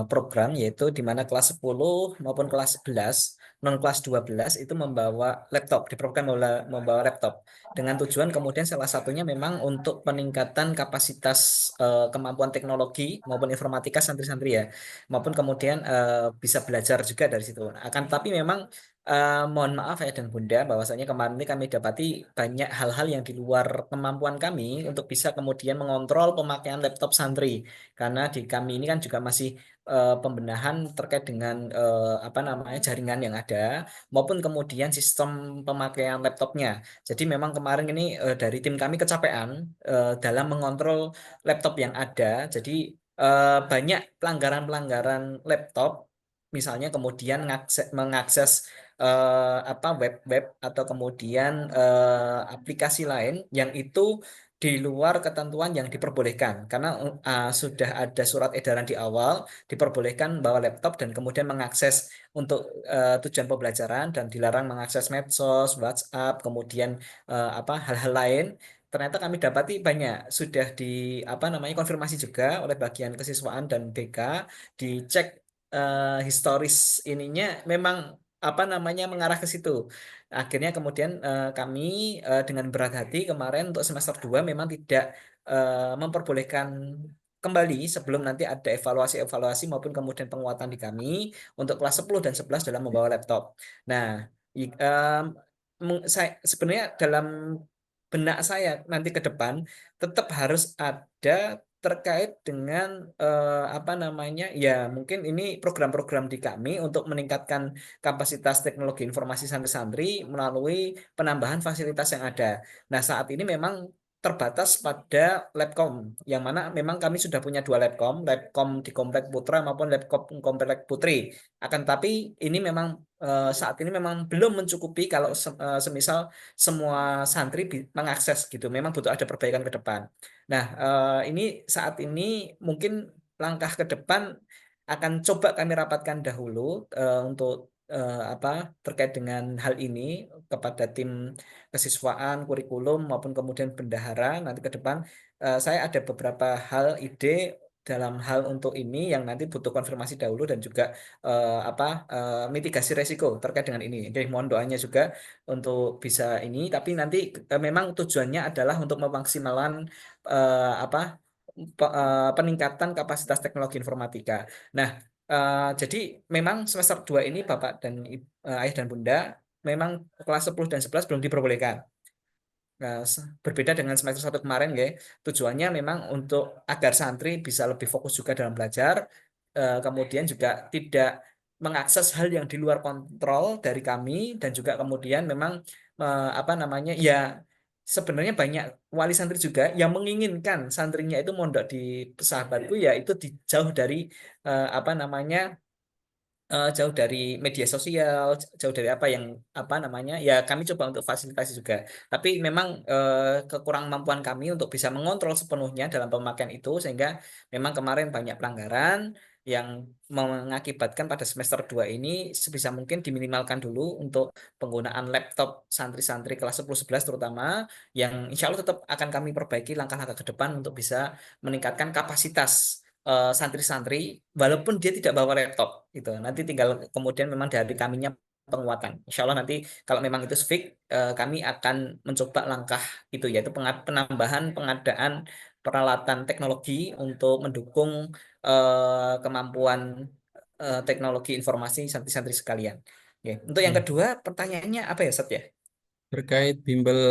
program yaitu di mana kelas 10 maupun kelas 11, non kelas 12 itu membawa laptop, di program membawa laptop dengan tujuan kemudian salah satunya memang untuk peningkatan kapasitas kemampuan teknologi maupun informatika santri-santri ya, maupun kemudian bisa belajar juga dari situ. Akan tapi memang mohon maaf ya dan Bunda, bahwasanya kemarin ini kami dapati banyak hal-hal yang di luar kemampuan kami untuk bisa kemudian mengontrol pemakaian laptop santri. Karena di kami ini kan juga masih pembenahan terkait dengan apa namanya jaringan yang ada, maupun kemudian sistem pemakaian laptopnya. Jadi memang kemarin ini dari tim kami kecapean dalam mengontrol laptop yang ada. Jadi banyak pelanggaran-pelanggaran laptop. Misalnya kemudian mengakses apa web-web atau kemudian aplikasi lain yang itu di luar ketentuan yang diperbolehkan karena sudah ada surat edaran di awal diperbolehkan bawa laptop dan kemudian mengakses untuk tujuan pembelajaran dan dilarang mengakses medsos, WhatsApp, kemudian apa hal-hal lain. Ternyata kami dapati banyak sudah di apa namanya konfirmasi juga oleh bagian kesiswaan dan BK, dicek historis ininya memang apa namanya mengarah ke situ. Akhirnya kemudian kami dengan berat hati kemarin untuk semester 2 memang tidak memperbolehkan kembali sebelum nanti ada evaluasi-evaluasi maupun kemudian penguatan di kami untuk kelas 10 dan 11 dalam membawa laptop. Nah, saya sebenarnya dalam benak saya nanti ke depan tetap harus ada terkait dengan apa namanya ya mungkin ini program-program di kami untuk meningkatkan kapasitas teknologi informasi santri-santri melalui penambahan fasilitas yang ada. Nah, saat ini memang terbatas pada Labcom, yang mana memang kami sudah punya 2 Labcom di Komplek Putra maupun Labcom Komplek Putri. Akan tapi ini memang saat ini memang belum mencukupi kalau semisal semua santri mengakses gitu. Memang butuh ada perbaikan ke depan. Nah, ini saat ini mungkin langkah ke depan akan coba kami rapatkan dahulu untuk apa terkait dengan hal ini kepada tim kesiswaan, kurikulum maupun kemudian bendahara nanti ke depan saya ada beberapa hal ide dalam hal untuk ini yang nanti butuh konfirmasi dahulu dan juga mitigasi resiko terkait dengan ini. Jadi mohon doanya juga untuk bisa ini, tapi nanti memang tujuannya adalah untuk memaksimalkan peningkatan kapasitas teknologi informatika. Nah, jadi memang semester 2 ini Bapak dan Ayah dan Bunda memang kelas 10 dan 11 belum diperbolehkan. Nah, berbeda dengan semester 1 kemarin ya, tujuannya memang untuk agar santri bisa lebih fokus juga dalam belajar, kemudian juga tidak mengakses hal yang di luar kontrol dari kami, dan juga kemudian memang ya sebenarnya banyak wali santri juga yang menginginkan santrinya itu mondok di sahabatku, ya itu jauh dari jauh dari media sosial, jauh dari ya kami coba untuk fasilitasi juga. Tapi memang kekurangan kemampuan kami untuk bisa mengontrol sepenuhnya dalam pemakaian itu, sehingga memang kemarin banyak pelanggaran yang mengakibatkan pada semester 2 ini sebisa mungkin diminimalkan dulu untuk penggunaan laptop santri-santri kelas 10-11 terutama, yang insya Allah tetap akan kami perbaiki langkah-langkah ke depan untuk bisa meningkatkan kapasitas santri-santri walaupun dia tidak bawa laptop gitu. Nanti tinggal kemudian memang dari kaminya penguatan. Insya Allah nanti kalau memang itu fix, kami akan mencoba langkah itu, yaitu penambahan pengadaan peralatan teknologi untuk mendukung kemampuan teknologi informasi santri-santri sekalian. Oke. Untuk yang kedua pertanyaannya apa ya, Sat ya? Terkait bimbel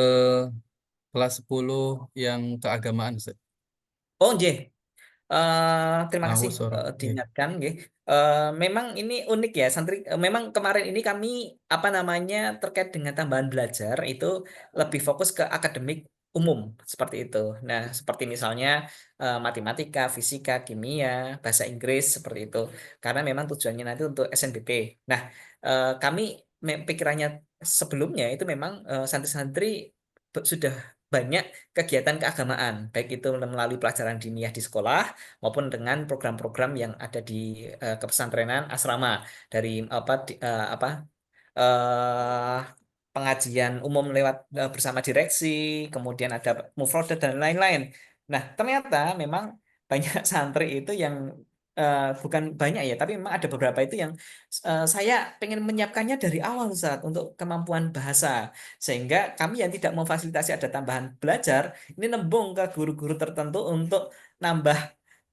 kelas 10 yang keagamaan, Ustaz. Oh, nggih. Terima kasih diingatkan, nggih. Memang ini unik ya, santri. Memang kemarin ini kami terkait dengan tambahan belajar itu lebih fokus ke akademik umum seperti itu. Nah, seperti misalnya matematika, fisika, kimia, bahasa Inggris seperti itu. Karena memang tujuannya nanti untuk SNBP. Nah, kami pikirannya sebelumnya itu memang santri-santri sudah banyak kegiatan keagamaan, baik itu melalui pelajaran diniyah di sekolah maupun dengan program-program yang ada di kepesantrenan asrama, dari pengajian umum lewat bersama direksi, kemudian ada mufrodat dan lain-lain. Nah, ternyata memang banyak santri itu yang bukan banyak ya, tapi memang ada beberapa itu yang saya pengen menyiapkannya dari awal, Ustaz, untuk kemampuan bahasa, sehingga kami yang tidak memfasilitasi ada tambahan belajar ini nembung ke guru-guru tertentu untuk nambah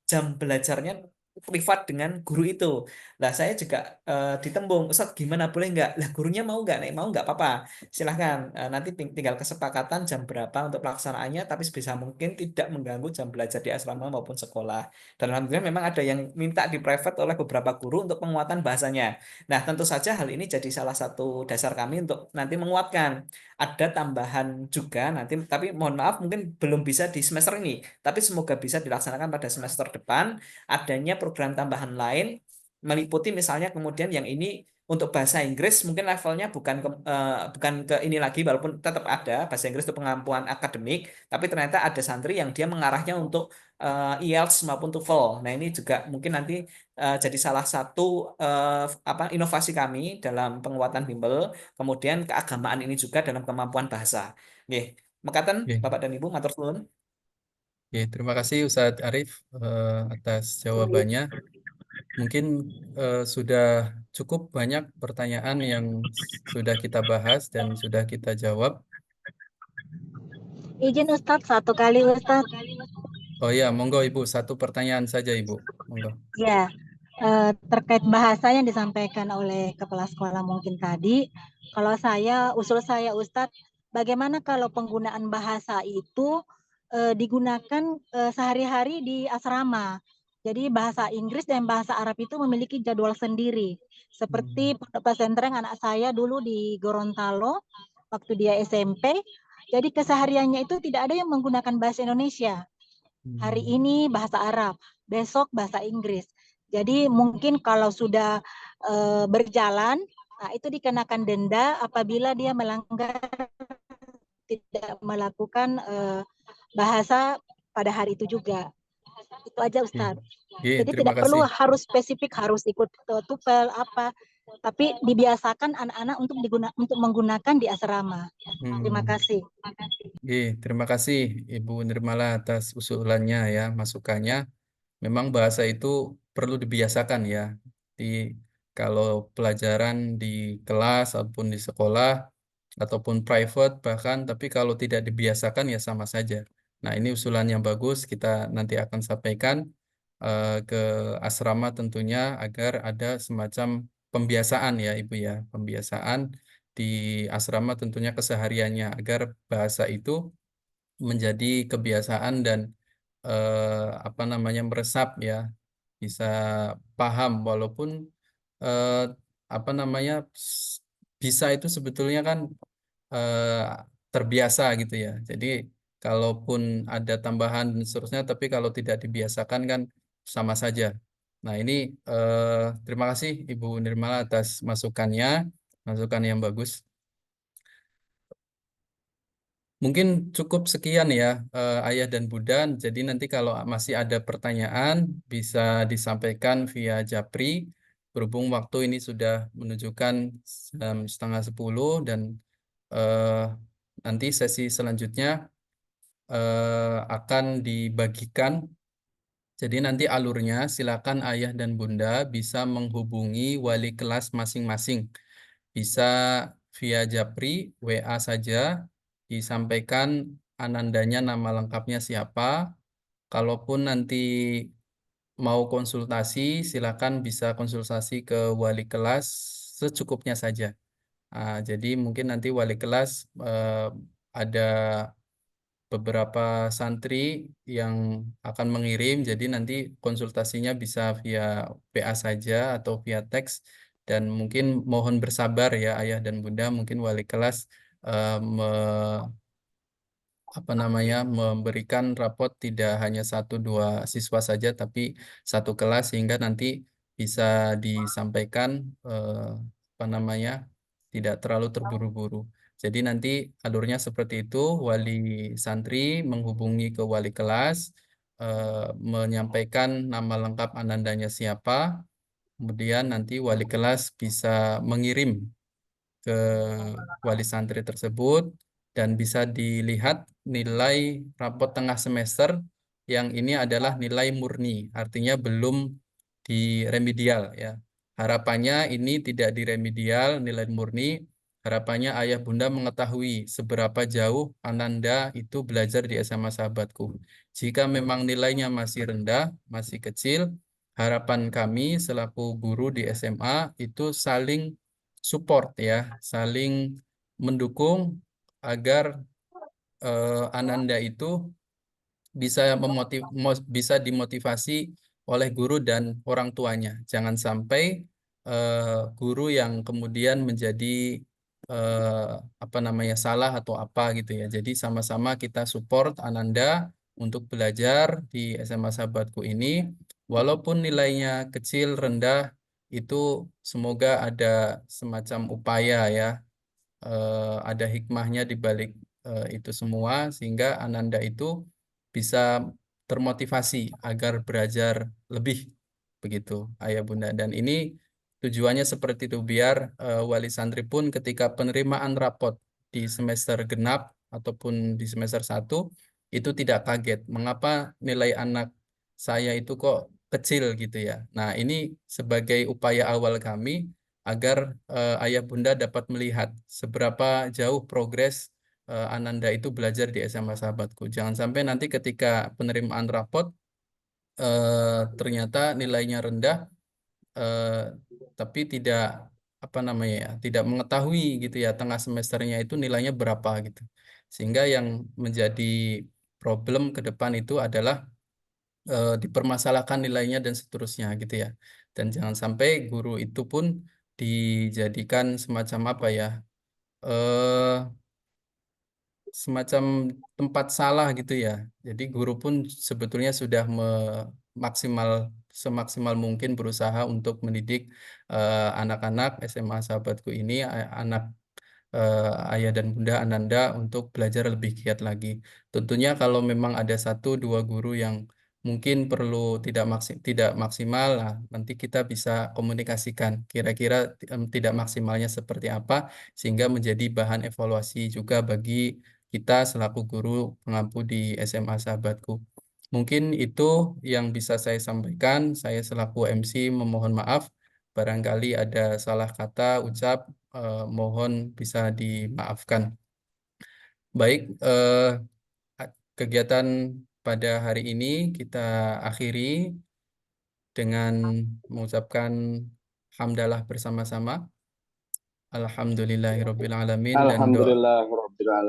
jam belajarnya privat dengan guru itu. Lah saya juga ditembung, Ustaz gimana, boleh nggak? Lah gurunya mau nggak? Nek mau nggak apa-apa, silahkan. Nanti tinggal kesepakatan jam berapa untuk pelaksanaannya, tapi sebisa mungkin tidak mengganggu jam belajar di asrama maupun sekolah. Dan alhamdulillah memang ada yang minta di private oleh beberapa guru untuk penguatan bahasanya. Nah, tentu saja hal ini jadi salah satu dasar kami untuk nanti menguatkan. Ada tambahan juga nanti, tapi mohon maaf mungkin belum bisa di semester ini, tapi semoga bisa dilaksanakan pada semester depan, adanya program tambahan lain meliputi misalnya kemudian yang ini untuk bahasa Inggris mungkin levelnya bukan ke ini lagi, walaupun tetap ada bahasa Inggris itu pengampuan akademik, tapi ternyata ada santri yang dia mengarahnya untuk IELTS maupun TOEFL. Nah, ini juga mungkin nanti jadi salah satu inovasi kami dalam penguatan bimbel, kemudian keagamaan ini juga dalam kemampuan bahasa. Nggih, mekaten Bapak dan Ibu, matur suwun. Oke, terima kasih Ustadz Arif atas jawabannya. Mungkin sudah cukup banyak pertanyaan yang sudah kita bahas dan sudah kita jawab. Izin Ustadz, satu kali Ustadz. Oh ya, monggo Ibu, satu pertanyaan saja Ibu. Monggo. Ya, terkait bahasa yang disampaikan oleh kepala sekolah mungkin tadi, kalau usul saya Ustadz, bagaimana kalau penggunaan bahasa itu digunakan sehari-hari di asrama? Jadi bahasa Inggris dan bahasa Arab itu memiliki jadwal sendiri. Seperti pondok pesantren anak saya dulu di Gorontalo, waktu dia SMP, jadi kesehariannya itu tidak ada yang menggunakan bahasa Indonesia. Hari ini bahasa Arab, besok bahasa Inggris. Jadi mungkin kalau sudah berjalan, nah itu dikenakan denda apabila dia melanggar tidak melakukan bahasa pada hari itu juga. Itu aja Ustadz. Jadi terima tidak perlu kasih. harus spesifik harus ikut TOEFL apa, tapi dibiasakan anak-anak untuk menggunakan di asrama. Terima kasih. Terima kasih Ibu Nirmala atas usulannya ya, masukannya. memang bahasa itu perlu dibiasakan ya. Di kalau pelajaran di kelas ataupun di sekolah ataupun private bahkan, tapi kalau tidak dibiasakan ya sama saja. Nah, ini usulan yang bagus, kita nanti akan sampaikan ke asrama tentunya agar ada semacam pembiasaan ya Ibu ya, pembiasaan di asrama tentunya kesehariannya agar bahasa itu menjadi kebiasaan dan apa namanya meresap ya, bisa paham walaupun eh, apa namanya bisa itu sebetulnya kan eh, terbiasa gitu ya. Jadi kalaupun ada tambahan dan seterusnya, tapi kalau tidak dibiasakan kan sama saja. Nah ini terima kasih Ibu Nirmala atas masukannya, masukan yang bagus. Mungkin cukup sekian ya Ayah dan Bunda. Jadi nanti kalau masih ada pertanyaan bisa disampaikan via Japri. Berhubung waktu ini sudah menunjukkan 9:30 dan eh, nanti sesi selanjutnya akan dibagikan. Jadi nanti alurnya silakan Ayah dan Bunda bisa menghubungi wali kelas masing-masing. Bisa via Japri, WA saja, disampaikan anandanya nama lengkapnya siapa. Kalaupun nanti mau konsultasi, silakan bisa konsultasi ke wali kelas secukupnya saja. Jadi mungkin nanti wali kelas ada beberapa santri yang akan mengirim, jadi nanti konsultasinya bisa via PA saja atau via teks, dan mungkin mohon bersabar ya Ayah dan Bunda, mungkin wali kelas apa namanya memberikan rapot tidak hanya 1-2 siswa saja, tapi satu kelas sehingga nanti bisa disampaikan apa namanya tidak terlalu terburu-buru. Jadi nanti alurnya seperti itu, wali santri menghubungi ke wali kelas, menyampaikan nama lengkap anandanya siapa, kemudian nanti wali kelas bisa mengirim ke wali santri tersebut dan bisa dilihat nilai rapot tengah semester yang ini adalah nilai murni, artinya belum di remedial ya. Harapannya ini tidak di remedial, nilai murni. Harapannya Ayah Bunda mengetahui seberapa jauh Ananda itu belajar di SMA Sahabatku. Jika memang nilainya masih rendah, masih kecil, harapan kami selaku guru di SMA itu saling support ya, saling mendukung agar Ananda itu bisa bisa dimotivasi oleh guru dan orang tuanya. Jangan sampai guru yang kemudian menjadi apa namanya salah atau apa gitu ya. Jadi sama-sama kita support Ananda untuk belajar di SMA Sahabatku ini, walaupun nilainya kecil rendah, itu semoga ada semacam upaya ya, ada hikmahnya di balik itu semua sehingga Ananda itu bisa termotivasi agar belajar lebih begitu Ayah Bunda. Dan ini tujuannya seperti itu biar wali santri pun ketika penerimaan rapot di semester genap ataupun di semester 1 itu tidak kaget mengapa nilai anak saya itu kok kecil gitu ya. Nah, ini sebagai upaya awal kami agar Ayah Bunda dapat melihat seberapa jauh progres Ananda itu belajar di SMA Sahabatku. Jangan sampai nanti ketika penerimaan rapot ternyata nilainya rendah, eh, tapi tidak apa namanya ya, tidak mengetahui gitu ya tengah semesternya itu nilainya berapa gitu. Sehingga yang menjadi problem ke depan itu adalah dipermasalahkan nilainya dan seterusnya gitu ya. Dan jangan sampai guru itu pun dijadikan semacam apa ya, eh semacam tempat salah gitu ya. Jadi guru pun sebetulnya sudah maksimal semaksimal mungkin berusaha untuk mendidik anak-anak SMA Sahabatku ini, anak Ayah dan Bunda Ananda untuk belajar lebih giat lagi. Tentunya kalau memang ada 1-2 guru yang mungkin perlu tidak maksimal, nah, nanti kita bisa komunikasikan kira-kira tidak maksimalnya seperti apa sehingga menjadi bahan evaluasi juga bagi kita selaku guru pengampu di SMA Sahabatku. Mungkin itu yang bisa saya sampaikan. Saya selaku MC memohon maaf. Barangkali ada salah kata, ucap, mohon bisa dimaafkan. Baik, kegiatan pada hari ini kita akhiri dengan mengucapkan hamdalah bersama-sama. Alhamdulillahirabbil alamin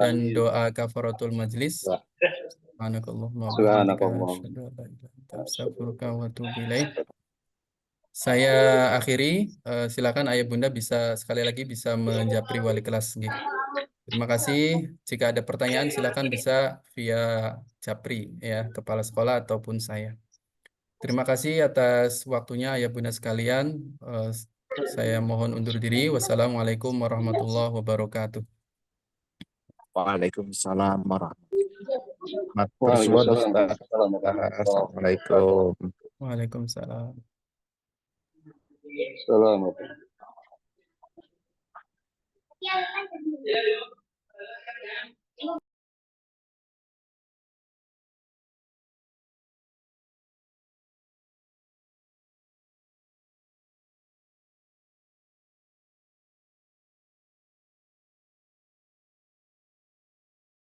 dan doa kafaratul majlis. Subhanakallahumma wa bihamdika asyhadu an la ilaha illa anta astaghfiruka wa atubu ilaik. Saya akhiri, silakan ayah bunda bisa sekali lagi bisa menjapri wali kelas. Nggih. Terima kasih. Jika ada pertanyaan silakan bisa via japri ya, kepala sekolah ataupun saya. Terima kasih atas waktunya ayah bunda sekalian. Saya mohon undur diri. Wassalamualaikum warahmatullahi wabarakatuh. Waalaikumsalam warahmatullahi wabarakatuh. Assalamualaikum. Waalaikumsalam. Assalamualaikum.